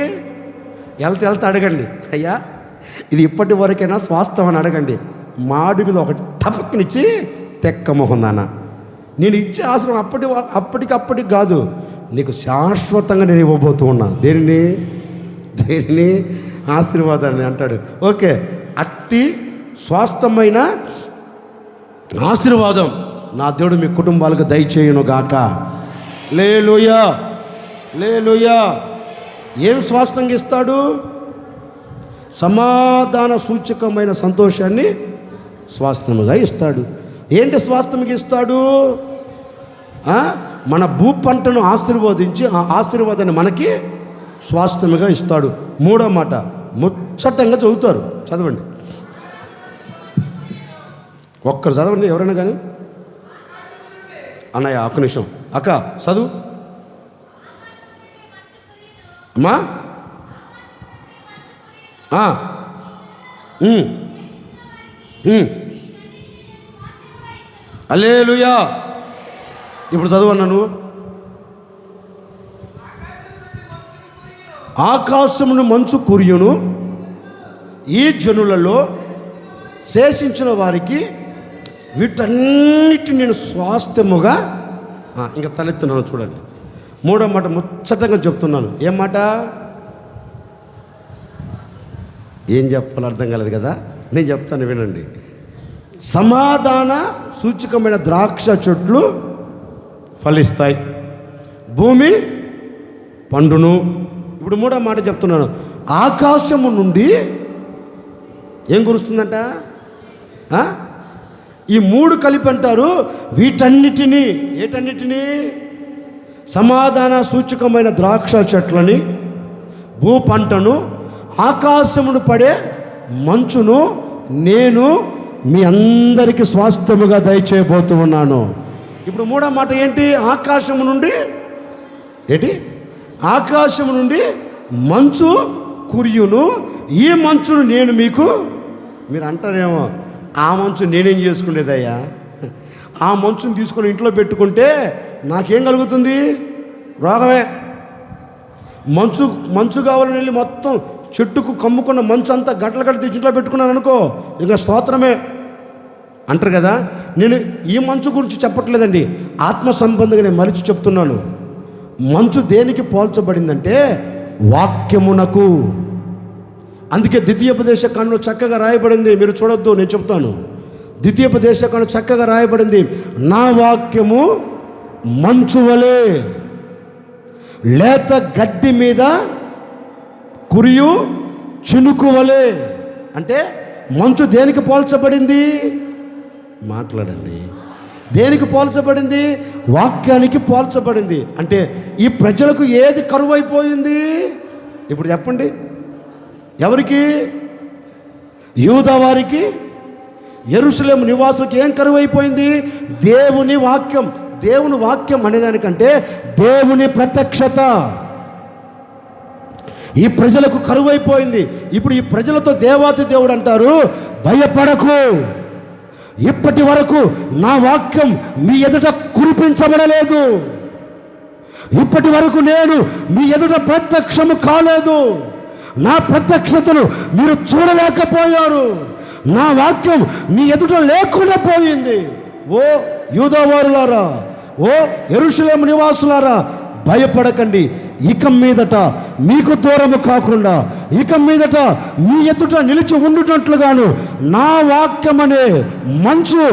వెళ్తే అడగండి, అయ్యా ఇది ఇప్పటి వరకైనా స్వాస్థ్యం అని అడగండి. మాడి మీద ఒకటి టపక్కునిచ్చి తెక్కమోహందానా, నేను ఇచ్చే ఆశ్రమం అప్పటికప్పటికి కాదు, నీకు శాశ్వతంగా నేను ఇవ్వబోతూ ఉన్నా. దేనిని? ఆశీర్వాదాన్ని అంటాడు. ఓకే, అట్టి స్వాస్థ్యమైన ఆశీర్వాదం నా దేవుడు మీ కుటుంబాలకు దయచేయునుగాక. హల్లెలూయా, హల్లెలూయా. ఏం స్వాస్థ్యంగా ఇస్తాడు? సమాధాన సూచకమైన సంతోషాన్ని స్వాస్థ్యముగా ఇస్తాడు. ఏంటి స్వాస్థ్యంగా ఇస్తాడు? మన భూ పంటను ఆశీర్వదించి ఆ ఆశీర్వాదాన్ని మనకి స్వాస్థ్యముగా ఇస్తాడు. మూడో మాట ముచ్చటంగా చదువుతారు. చదవండి, ఒక్కరు చదవండి ఎవరైనా కానీ. అన్నయ్య ఒక్క నిమిషం, అక్క చదువు అమ్మా. హల్లెలూయా. ఇప్పుడు చదువు అన్నా నువ్వు. ఆకాశమును మంచు కురియును, ఈ జనులలో శేషించిన వారికి వీటన్నిటిని నేను స్వాస్థ్యముగా. ఇంకా తలెత్తున్నాను చూడండి. మూడో మాట ముచ్చటంగా చెప్తున్నాను. ఏం మాట? ఏం చెప్పాలో అర్థం కాలేదు కదా, నేను చెప్తాను వినండి. సమాధాన సూచకమైన ద్రాక్ష చెట్లు ఫలిస్తాయి, భూమి పండును. ఇప్పుడు మూడో మాట చెప్తున్నాను. ఆకాశము నుండి ఏం కురుస్తుందంట? ఈ మూడు కలిపి అంటారు వీటన్నిటినీ, ఏటన్నిటినీ? సమాధాన సూచకమైన ద్రాక్ష చెట్లని, భూ పంటను, ఆకాశమును పడే మంచును నేను మీ అందరికీ స్వాస్థ్యముగా దయచేయబోతూ ఉన్నాను. ఇప్పుడు మూడో మాట ఏంటి? ఆకాశము నుండి ఏంటి? ఆకాశము నుండి మంచు కురియును, ఈ మంచును నేను మీకు. మీరు అంటారేమో, ఆ మంచు నేనేం చేసుకునేదయ్యా? ఆ మంచుని తీసుకొని ఇంట్లో పెట్టుకుంటే నాకేం కలుగుతుంది? రోగమే. మంచు కావాలని వెళ్ళి మొత్తం చెట్టుకు కమ్ముకున్న మంచు అంతా గడ్డలు గడ్డ తీసి ఇంట్లో పెట్టుకున్నాను అనుకో, ఇంకా స్తోత్రమే అంటారు కదా. నేను ఈ మంచు గురించి చెప్పట్లేదండి, ఆత్మ సంబంధంగా నేను మరిచి చెప్తున్నాను. మంచు దేనికి పోల్చబడిందంటే వాక్యమునకు. అందుకే ద్వితీయోపదేశ కాండంలో చక్కగా రాయబడింది. మీరు చూడొద్దు, నేను చెప్తాను. ద్వితీయోపదేశ కాండం చక్కగా రాయబడింది, నా వాక్యము మంచు వలె లేత గడ్డి మీద కురియు చినుకు వలె. అంటే మంచు దేనికి పోల్చబడింది? మాట్లాడండి. దేనికి పోల్చబడింది? వాక్యానికి పోల్చబడింది. అంటే ఈ ప్రజలకు ఏది కరువైపోయింది? ఇప్పుడు చెప్పండి. ఎవరికి? యూదా వారికి, యెరూషలేము నివాసులకు ఏం కరువైపోయింది? దేవుని వాక్యం. దేవుని వాక్యం అనేదానికంటే దేవుని ప్రత్యక్షత ఈ ప్రజలకు కరువైపోయింది. ఇప్పుడు ఈ ప్రజలతో దేవాతి దేవుడు అంటారు, భయపడకు, ఇప్పటి వరకు నా వాక్యం మీ ఎదుట కురిపించబడలేదు, ఇప్పటి వరకు నేను మీ ఎదుట ప్రత్యక్షము కాలేదు, నా ప్రత్యక్షతను మీరు చూడలేకపోయారు, నా వాక్యం మీ ఎదుట లేకుండా పోయింది. ఓ యూదావారులారా, ఓ యెరూషలేము నివాసులారా, భయపడకండి. ఇక మీదట మీకు దూరము కాకుండా, ఇక మీదట మీ ఎదుట నిలిచి ఉండునట్లుగాను నా వాక్యమనే మంచు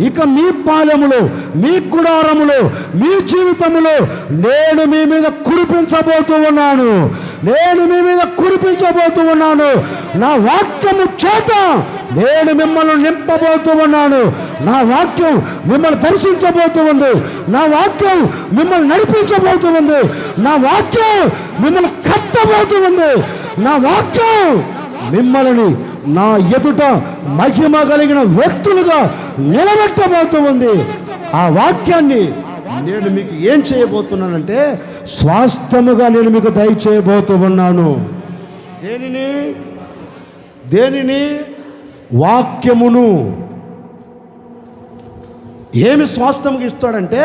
ఇక మీ పాలెములు, మీ గుడారములు, మీ జీవితములు నేను మీ మీద కురిపించబోతూ ఉన్నాను. నేను మీ మీద కురిపించబోతూ ఉన్నాను. నా వాక్యము చేత నేను మిమ్మల్ని నింపబోతూ ఉన్నాను. నా వాక్యం మిమ్మల్ని దర్శించబోతూ ఉంది. నా వాక్యం మిమ్మల్ని నడిపించబోతూ ఉంది. నా వాక్యం మిమ్మల్ని కట్టబోతూ ఉంది. నా వాక్యం మిమ్మల్ని నా ఎదుట మహిమ కలిగిన వ్యక్తులుగా నిలబెట్టబోతూ ఉంది. ఆ వాక్యాన్ని నేను మీకు ఏం చేయబోతున్నానంటే స్వాస్థ్యముగా నేను మీకు దయచేయబోతూ ఉన్నాను. దేనిని? వాక్యమును. ఏమి స్వాస్థ్యముగా ఇస్తాడంటే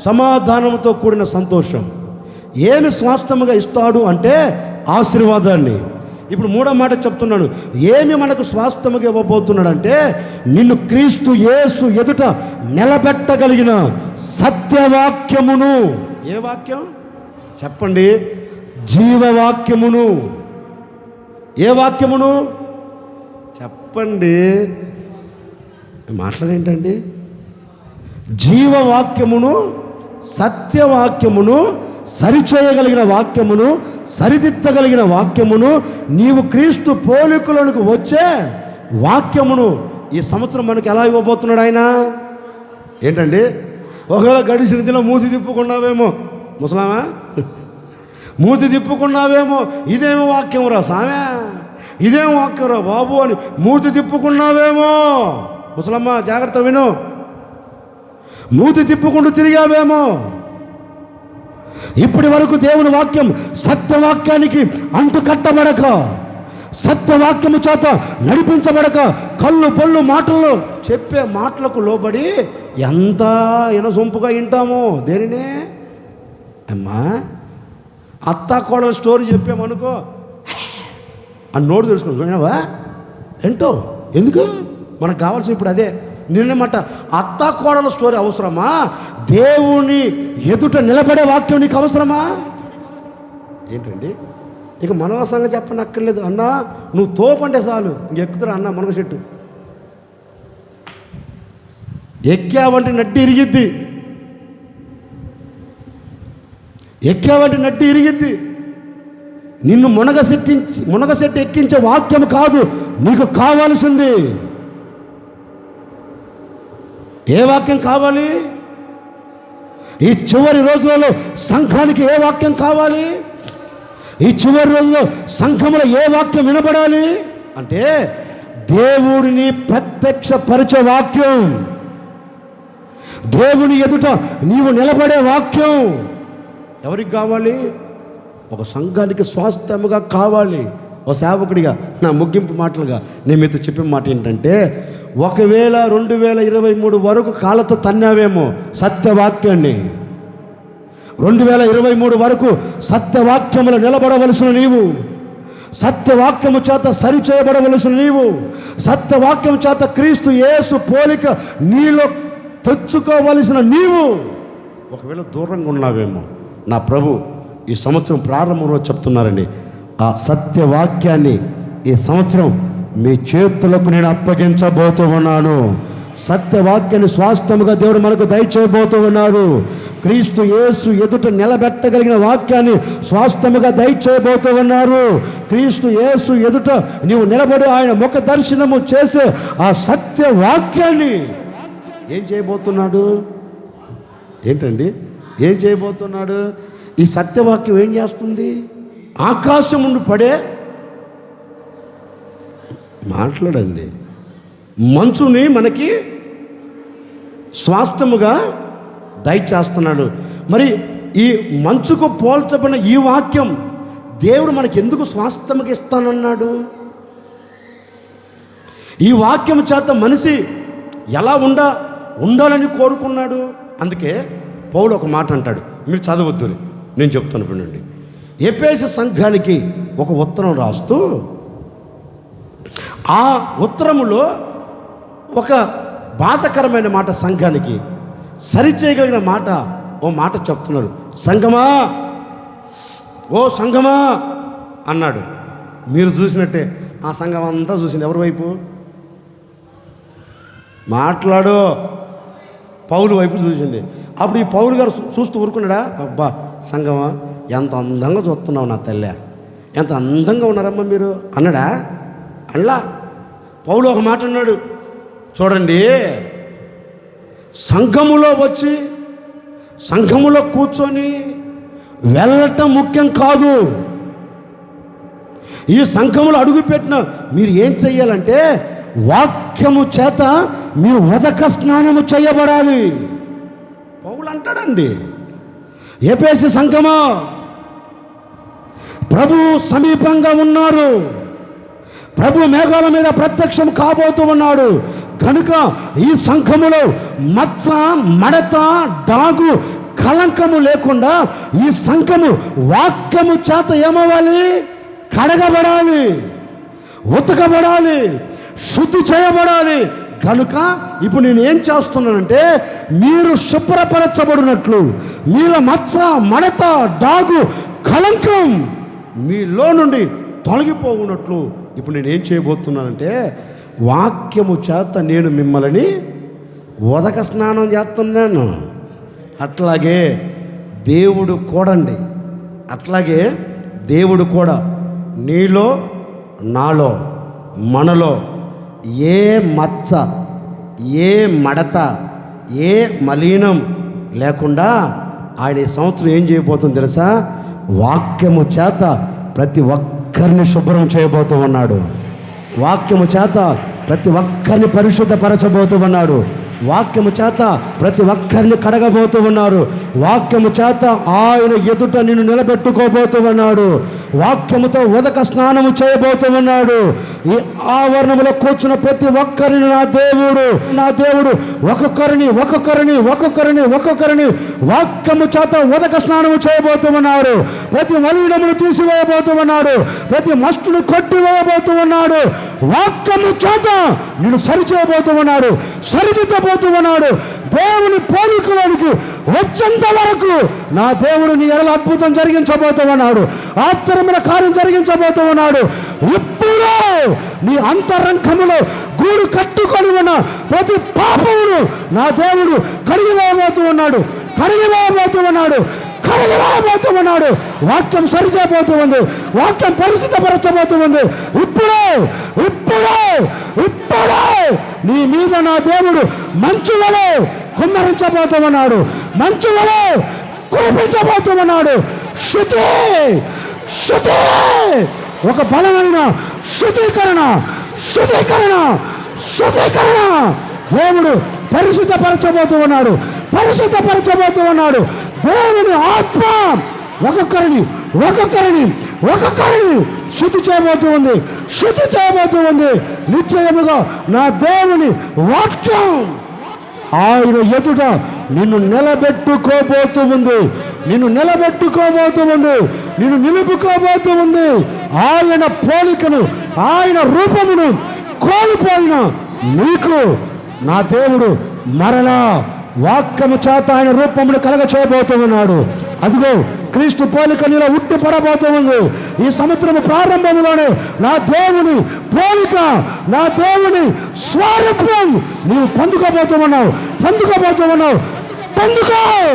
సమాధానంతో కూడిన సంతోషం. ఏమి స్వాస్థ్యముగా ఇస్తాడు అంటే ఆశీర్వాదాన్ని. ఇప్పుడు మూడో మాట చెప్తున్నాను, ఏమి మనకు స్వాస్థ్యముగా ఇవ్వబోతున్నాడంటే నిన్ను క్రీస్తు యేసు ఎదుట నిలబెట్టగలిగిన సత్యవాక్యమును. ఏ వాక్యం చెప్పండి? జీవవాక్యమును. ఏ వాక్యమును చెప్పండి? మాట్లాడేంటండి? జీవవాక్యమును, సత్యవాక్యమును, సరిచేయగలిగిన వాక్యమును, సరిదిద్దగలిగిన వాక్యమును, నీవు క్రీస్తు పోలికలకు వచ్చే వాక్యమును ఈ సంవత్సరం మనకు ఎలా ఇవ్వబోతున్నాడు ఆయన? ఏంటండి? ఒకవేళ గడిచిన దినం మూసి తిప్పుకున్నావేమో, ముసలామా మూసి తిప్పుకున్నావేమో, ఇదేమో వాక్యం రా సామె, ఇదేం వాక్యం రా బాబు అని మూతి తిప్పుకున్నావేమో, ముసలమ్మ జాగ్రత్త విను, మూతి తిప్పుకుంటూ తిరిగావేమో. ఇప్పటి వరకు దేవుని వాక్యం సత్యవాక్యానికి అంటుకట్టబడక, సత్యవాక్యము చేత నడిపించబడక, కళ్ళు పొళ్ళు మాటల్లో చెప్పే మాటలకు లోబడి ఎంత ఇనసొంపుగా వింటామో. దేనినే అమ్మా, అత్తా కోడల స్టోరీ చెప్పామనుకో అని నోరు తెలుసుకుని చూడవా ఏంటో. ఎందుకు? మనకు కావాల్సిన ఇప్పుడు అదే. నిన్నమాట అత్తా కోడల స్టోరీ అవసరమా? దేవుని ఎదుట నిలబడే వాక్యం నీకు అవసరమా? ఏంటండి? ఇక మనవసంగా చెప్పని అక్కర్లేదు. అన్నా నువ్వు తోపంటే చాలు ఇంకెక్కుతారా అన్న మనకు చెట్టు ఎక్కావంటే నడ్డి ఇరిగిద్ది, ఎక్కావంటే నడ్డి ఇరిగిద్ది. నిన్ను మునగసెట్టి ఎక్కించే వాక్యం కాదు నీకు కావాల్సింది. ఏ వాక్యం కావాలి? ఈ చివరి రోజులలో సంఘానికి ఏ వాక్యం కావాలి? ఈ చివరి రోజుల్లో సంఘంలో ఏ వాక్యం వినబడాలి అంటే దేవుడిని ప్రత్యక్షపరిచే వాక్యం, దేవుని ఎదుట నీవు నిలబడే వాక్యం ఎవరికి కావాలి? ఒక సంఘానికి స్వాస్థ్యముగా కావాలి. ఓ సేవకుడిగా నా ముగింపు మాటలుగా నేను మీతో చెప్పిన మాట ఏంటంటే, ఒకవేళ 2023 వరకు కాళ్ళతో తన్నావేమో సత్యవాక్యాన్ని, 2023 వరకు సత్యవాక్యములు నిలబడవలసిన నీవు, సత్యవాక్యము చేత సరిచేయబడవలసిన నీవు, సత్యవాక్యం చేత క్రీస్తు యేసు పోలిక నీలో తెచ్చుకోవలసిన నీవు ఒకవేళ దూరంగా ఉన్నావేమో, నా ప్రభు ఈ సంవత్సరం ప్రారంభంలో చెప్తున్నారండి, ఆ సత్యవాక్యాన్ని ఈ సంవత్సరం మీ చేతులకు నేను అప్పగించబోతూ ఉన్నాను. సత్యవాక్యాన్ని స్వాస్థ్యముగా దేవుడు మనకు దయచేయబోతూ ఉన్నాడు. క్రీస్తు యేసు ఎదుట నిలబెట్టగలిగిన వాక్యాన్ని స్వాస్థ్యముగా దయచేయబోతూ ఉన్నారు. క్రీస్తు యేసు ఎదుట నీవు నిలబడి ఆయన ముఖ దర్శనము చేసే ఆ సత్యవాక్యాన్ని ఏం చేయబోతున్నాడు? ఏంటండి ఏం చేయబోతున్నాడు? ఈ సత్యవాక్యం ఏం చేస్తుంది? ఆకాశం నుండి పడే మాట్లాడండి మంచుని మనకి స్వాస్థ్యముగా దయచేస్తున్నాడు. మరి ఈ మంచుకు పోల్చబడిన ఈ వాక్యం దేవుడు మనకి ఎందుకు స్వాస్థ్యముగా ఇస్తానన్నాడు? ఈ వాక్యం చేత మనిషి ఎలా ఉండాలని కోరుకున్నాడు. అందుకే పౌలు ఒక మాట అంటాడు, మీరు చదవద్దు, నేను చెప్తాను వినండి. ఎఫెసు సంఘానికి ఒక ఉత్తరం రాస్తూ ఆ ఉత్తరములో ఒక బాధకరమైన మాట, సంఘానికి సరిచేయగలిగిన మాట, ఓ మాట చెప్తున్నాడు. సంఘమా, ఓ సంఘమా అన్నాడు. మీరు చూసినట్టే ఆ సంఘం అంతా చూసింది ఎవరి వైపు? మాట్లాడు, పౌలు వైపు చూసింది. అప్పుడు ఈ పౌలు గారు చూస్తూ ఊరుకున్నాడా? అబ్బా సంఘమా ఎంత అందంగా చూస్తున్నావు నా తల్లి, ఎంత అందంగా ఉన్నారమ్మా మీరు అన్నాడా? అలా పౌలు ఒక మాట అన్నాడు, చూడండి, సంఘములో వచ్చి సంఘములో కూర్చొని వెళ్ళటం ముఖ్యం కాదు. ఈ సంఘములో అడుగుపెట్టిన మీరు ఏం చెయ్యాలంటే వాక్యము చేత మీరు ఉదక స్నానము చేయబడాలి. పౌలు అంటాడండి, ఎఫెసు సంఘమా, ప్రభు సమీపంగా ఉన్నారు, ప్రభు మేఘాల మీద ప్రత్యక్షం కాబోతూ ఉన్నాడు కనుక ఈ సంఘములో మచ్చ, మడత, డాగు, కళంకము లేకుండా ఈ సంఘము వాక్యము చేత ఏమవ్వాలి? కడగబడాలి, ఉతకబడాలి, శుద్ధి చేయబడాలి. కనుక ఇప్పుడు నేను ఏం చేస్తున్నానంటే మీరు శుభ్రపరచబడినట్లు, మీలో మచ్చ, మడత, డాగు, కళంకం మీలో నుండి తొలగిపోవునట్లు ఇప్పుడు నేను ఏం చేయబోతున్నానంటే వాక్యము చేత నేను మిమ్మల్ని ఉదక స్నానం చేస్తున్నాను. అట్లాగే దేవుడు కూడండి, అట్లాగే దేవుడు కూడా నీలో, నాలో, మనలో ఏ మచ్చ, ఏ మడత, ఏ మలినం లేకుండా ఆయన ఈ సంవత్సరం ఏం చేయబోతుంది తెలుసా? వాక్యము చేత ప్రతి ఒక్కరిని శుభ్రం చేయబోతూ ఉన్నాడు. వాక్యము చేత ప్రతి ఒక్కరిని పరిశుద్ధపరచబోతూ ఉన్నాడు. వాక్యము చేత ప్రతి ఒక్కరిని కడగబోతూ ఉన్నారు. వాక్యము చేత ఆయన ఎదుట నిన్ను నిలబెట్టుకోబోతూ ఉన్నాడు. వాక్యముతో ఉదక స్నానము చేయబోతూ ఉన్నాడు. ఈ ఆవరణములో కూర్చున్న ప్రతి ఒక్కరిని నా దేవుడు ఒక్కొక్కరిని వాక్యము చేత ఉదక స్నానము చేయబోతూ ఉన్నాడు. ప్రతి మలినమును తీసివేయబోతూ ఉన్నాడు. ప్రతి మస్టును కొట్టివేయబోతూ ఉన్నాడు. వాక్యము చేత నిన్ను సరిచేయబోతూ ఉన్నాడు, సరిదిద్దబోతూ ఉన్నాడు. దేవుని పోలికలోనికి వచ్చేంత వరకు నా దేవుడు నీ ఎడల అద్భుతం జరిగించబోతూ ఉన్నాడు, ఆశ్చర్యమైన కార్యం జరిగించబోతూ ఉన్నాడు. ఇప్పుడు నీ అంతరంగములో గూడు కట్టుకొని ఉన్న ప్రతి పాపమును నా దేవుడు కడిగివేయబోతూ ఉన్నాడు. మరలిపోతూ ఉన్నాడు. వాక్యం సరిచేయబోతూ ఉంది. వాక్యం పరిశుద్ధపరచబోతూ ఉంది. ఇప్పుడు ఇప్పుడు ఇప్పుడు నీ మీద నా దేవుడు మంచువలే కుమ్మరించబోతూ ఉన్నాడు. మంచువలే కురిపించబోతూ ఉన్నాడు. శృతి శృతి, ఒక బలమైన శుద్ధీకరణ శుద్ధీకరణ శుద్ధీకరణ. దేవుడు పరిశుద్ధపరచబోతూ ఉన్నాడు. పరిశుద్ధపరచబోతూ ఉన్నాడు. దేవుని ఆత్మ ఒక్కొక్కరిని ఒక్కొక్కరిని ఒక్కొక్కరిని శుద్ధి చేయబోతూ ఉంది. శుద్ధి చేయబోతూ ఉంది. నిశ్చయముగా నా దేవుని వాక్యం ఆయన ఎదుట నిన్ను నిలబెట్టుకోబోతూ ఉంది. నిన్ను నిలబెట్టుకోబోతూ ఉంది. నిన్ను నిలుపుకోబోతూ ఉంది. ఆయన పోలికను ఆయన రూపమును కోల్పోయిన నీకు నా దేవుడు మరలా వాక్యము చేత ఆయన రూపమును కలగ చేయబోతూ ఉన్నాడు. అదిగో క్రీస్తు పోలిక నీలో ఉట్టి పడబోతూ ఉంది. ఈ సంవత్సరం ప్రారంభంలోనే నా దేవుని పోలిక, నా దేవుని స్వరూపం నీవు పొందుకోబోతూ ఉన్నావు. పొందుకోబోతూ ఉన్నావు. పొందుకో.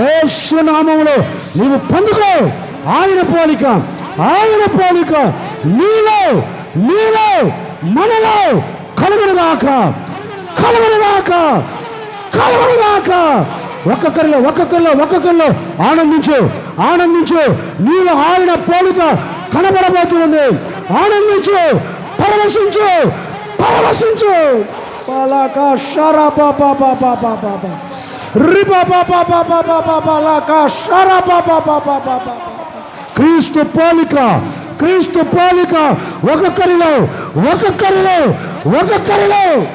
యేసు నామములో నీవు పొందుకో. ఆయన పోలిక, ఆయన పోలిక నీలో నీలో మనలో కలుగునుగాక, కలుగునుగాక, కలుగునుగాక. ఒక్కొక్కరిలో ఒక్కొక్కరిలో ఒక్కొక్కరిలో ఆనందించు, ఆనందించు. నీలో ఆయన పోలిక కనబడబోతుంది. ఆనందించు, పరవశించు, పరవశించు. పాలకా షరా పాపా పాపా పాపా రిపా పాపా పాపా పాపా పాలకా షరా పాపా పాపా పాపా. క్రీస్తు పోలిక, క్రీస్తు పోలిక ఒక్కొక్కరిలో ఒక్కొక్కరిలో ఒక్కొక్కరిలో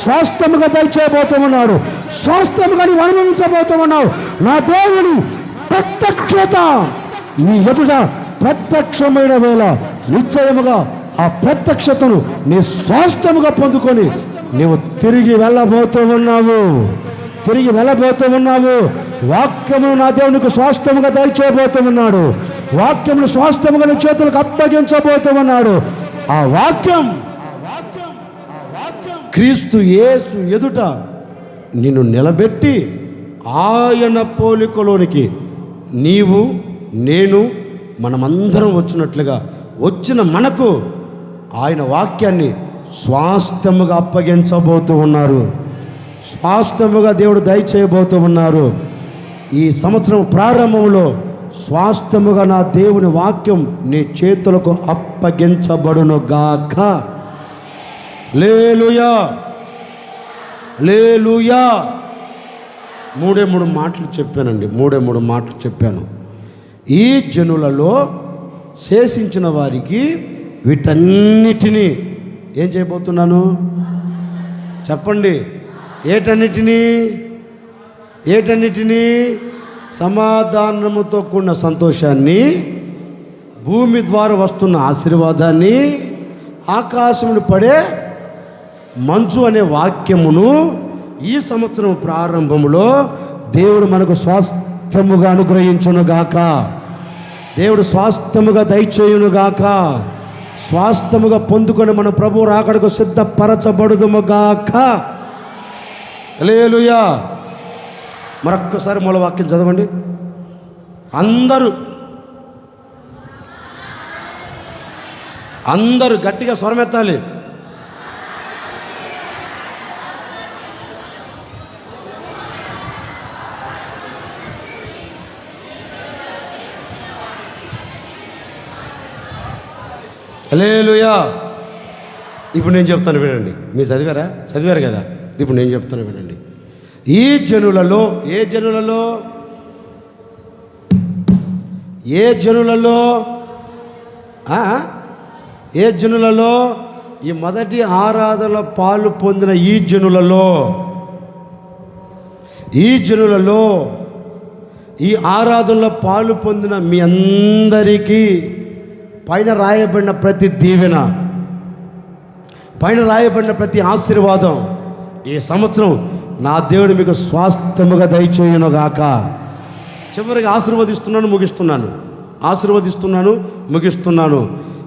స్వాస్థ్యముగా దయచేయబోతూ ఉన్నాడు. స్వాస్థ్యముగా నీవు అనుభవించబోతూ ఉన్నావు. నా దేవుని ప్రత్యక్షత నీ ఎదుట ప్రత్యక్షమైన వేళ నిశ్చయముగా ఆ ప్రత్యక్షతను నీ స్వాస్థ్యముగా పొందుకొని నీవు తిరిగి వెళ్ళబోతూ ఉన్నావు. తిరిగి వెళ్ళబోతూ ఉన్నావు. వాక్యము నా దేవునికి స్వాస్థ్యముగా దయచేయబోతూ ఉన్నాడు. వాక్యమును స్వాస్థ్యముగా నీ చేతులకు అప్పగించబోతూ ఉన్నాడు. ఆ వాక్యం క్రీస్తు యేసు ఎదుట నిన్ను నిలబెట్టి ఆయన పోలికలోనికి నీవు నేను మనమందరం వచ్చినట్లుగా వచ్చిన మనకు ఆయన వాక్యాన్ని స్వాస్థ్యముగా అప్పగించబోతూ ఉన్నారు. స్వాస్థ్యముగా దేవుడు దయచేయబోతూ ఉన్నారు. ఈ సంవత్సరం ప్రారంభంలో స్వాస్థ్యముగా నా దేవుని వాక్యం నీ చేతులకు అప్పగించబడును గాక. లేలుయా, లేలుయా. మూడే మూడు మాటలు చెప్పానండి. మూడే మూడు మాటలు చెప్పాను. ఈ జనులలో శేషించిన వారికి వీటన్నిటినీ ఏం చేయబోతున్నాను చెప్పండి. ఏటన్నిటినీ ఏటన్నిటినీ సమాధానముతో కూడిన సంతోషాన్ని, భూమి ద్వారా వస్తున్న ఆశీర్వాదాన్ని, ఆకాశమును పడే మంచు అనే వాక్యమును ఈ సంవత్సరం ప్రారంభంలో దేవుడు మనకు స్వాస్థ్యముగా అనుగ్రహించునుగాక. దేవుడు స్వాస్థ్యముగా దయచేయునుగాక. స్వాస్థ్యముగా పొందుకొని మన ప్రభు రాకడకు సిద్ధపరచబడుదుముగాక. హల్లెలూయా. మరొక్కసారి మూల వాక్యం చదవండి అందరూ గట్టిగా స్వరమెత్తాలి. హల్లెలూయా. ఇప్పుడు నేను చెప్తాను వినండి. మీరు చదివారు కదా. ఇప్పుడు నేను చెప్తాను వినండి. ఈ జనులలో ఏ జనులలో ఈ మొదటి ఆరాధనలో పాలు పొందిన ఈ జనులలో ఈ ఆరాధనలో పాలు పొందిన మీ అందరికీ పైన రాయబడిన ప్రతి దీవెన, పైన రాయబడిన ప్రతి ఆశీర్వాదం ఈ సంవత్సరం నా దేవుడు మీకు స్వాస్థ్యముగా దయచేయునుగాక. చివరికి ఆశీర్వదిస్తున్నాను ముగిస్తున్నాను.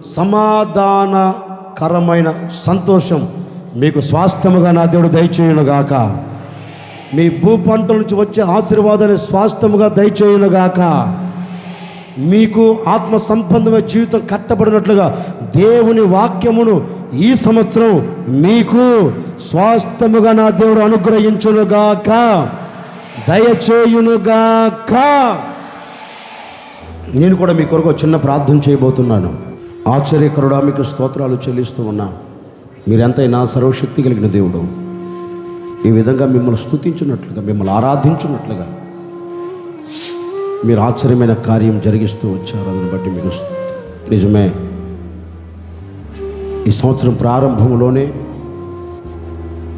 సమాధానకరమైన సంతోషం మీకు స్వాస్థ్యముగా నా దేవుడు దయచేయునుగాక. మీ భూ పంటల నుంచి వచ్చే ఆశీర్వాదాన్ని స్వాస్థ్యముగా దయచేయునుగాక. మీకు ఆత్మ సంబంధమైన జీవితం కట్టబడినట్లుగా దేవుని వాక్యమును ఈ సంవత్సరం మీకు స్వాస్థ్యముగా నా దేవుడు అనుగ్రహించునుగాక, దయచేయునుగాక. నేను కూడా మీ కొరకు చిన్న ప్రార్థన చేయబోతున్నాను. ఆశ్చర్యకరుడా, మీకు స్తోత్రాలు చెల్లిస్తూ ఉన్నాను. మీరెంతైనా సర్వశక్తి కలిగిన దేవుడు. ఈ విధంగా మిమ్మల్ని స్తుతించినట్లుగా, మిమ్మల్ని ఆరాధించినట్లుగా మీరు ఆశ్చర్యమైన కార్యం జరిగిస్తూ వచ్చారు. అందుని బట్టి మీకు స్తుతి. నిజమే, ఈ సంవత్సరం ప్రారంభంలోనే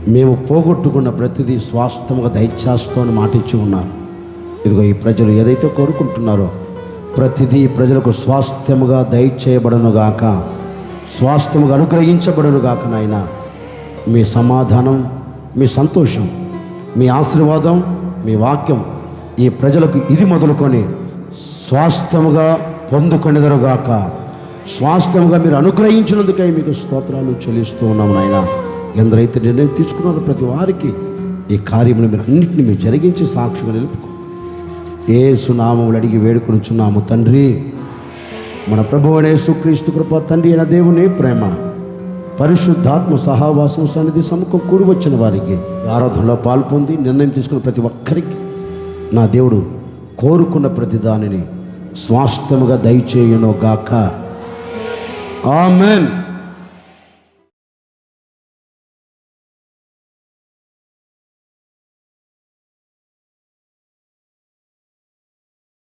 మేము పోగొట్టుకున్న ప్రతిదీ స్వాస్థ్యముగా దయచేస్తామని మాటిచ్చి ఉన్నారు. ఇదిగో ఈ ప్రజలు ఏదైతే కోరుకుంటున్నారో ప్రతిదీ ప్రజలకు స్వాస్థ్యముగా దయచేయబడనుగాక, స్వాస్థ్యముగా అనుగ్రహించబడనుగాక. నాయన, మీ సమాధానం, మీ సంతోషం, మీ ఆశీర్వాదం, మీ వాక్యం ఈ ప్రజలకు ఇది మొదలుకొని స్వాస్థ్యముగా పొందుకొనిదరుగాక. స్వాస్థ్యముగా మీరు అనుగ్రహించినందుకై మీకు స్తోత్రాలు చెల్లిస్తూ ఉన్నాము. నాయన, ఎందరైతే నిర్ణయం తీసుకున్నారో ప్రతి వారికి ఈ కార్యములు మీరు అన్నింటినీ మీరు జరిగించి సాక్షిగా నిలుపుకోండి. యేసు నామములు అడిగి వేడుకొనుచున్నాము తండ్రి. మన ప్రభువైన యేసుక్రీస్తు కృప, తండ్రి అయిన దేవుని ప్రేమ, పరిశుద్ధాత్మ సహవాసం, సన్నిధి సముఖం కూడి వచ్చిన వారికి, ఆరాధనలో పాల్పొంది నిర్ణయం తీసుకున్న ప్రతి ఒక్కరికి నా దేవుడు కోరుకున్న ప్రతి దానిని స్వాస్థ్యముగా దయచేయునుగాక. ఆమెన్.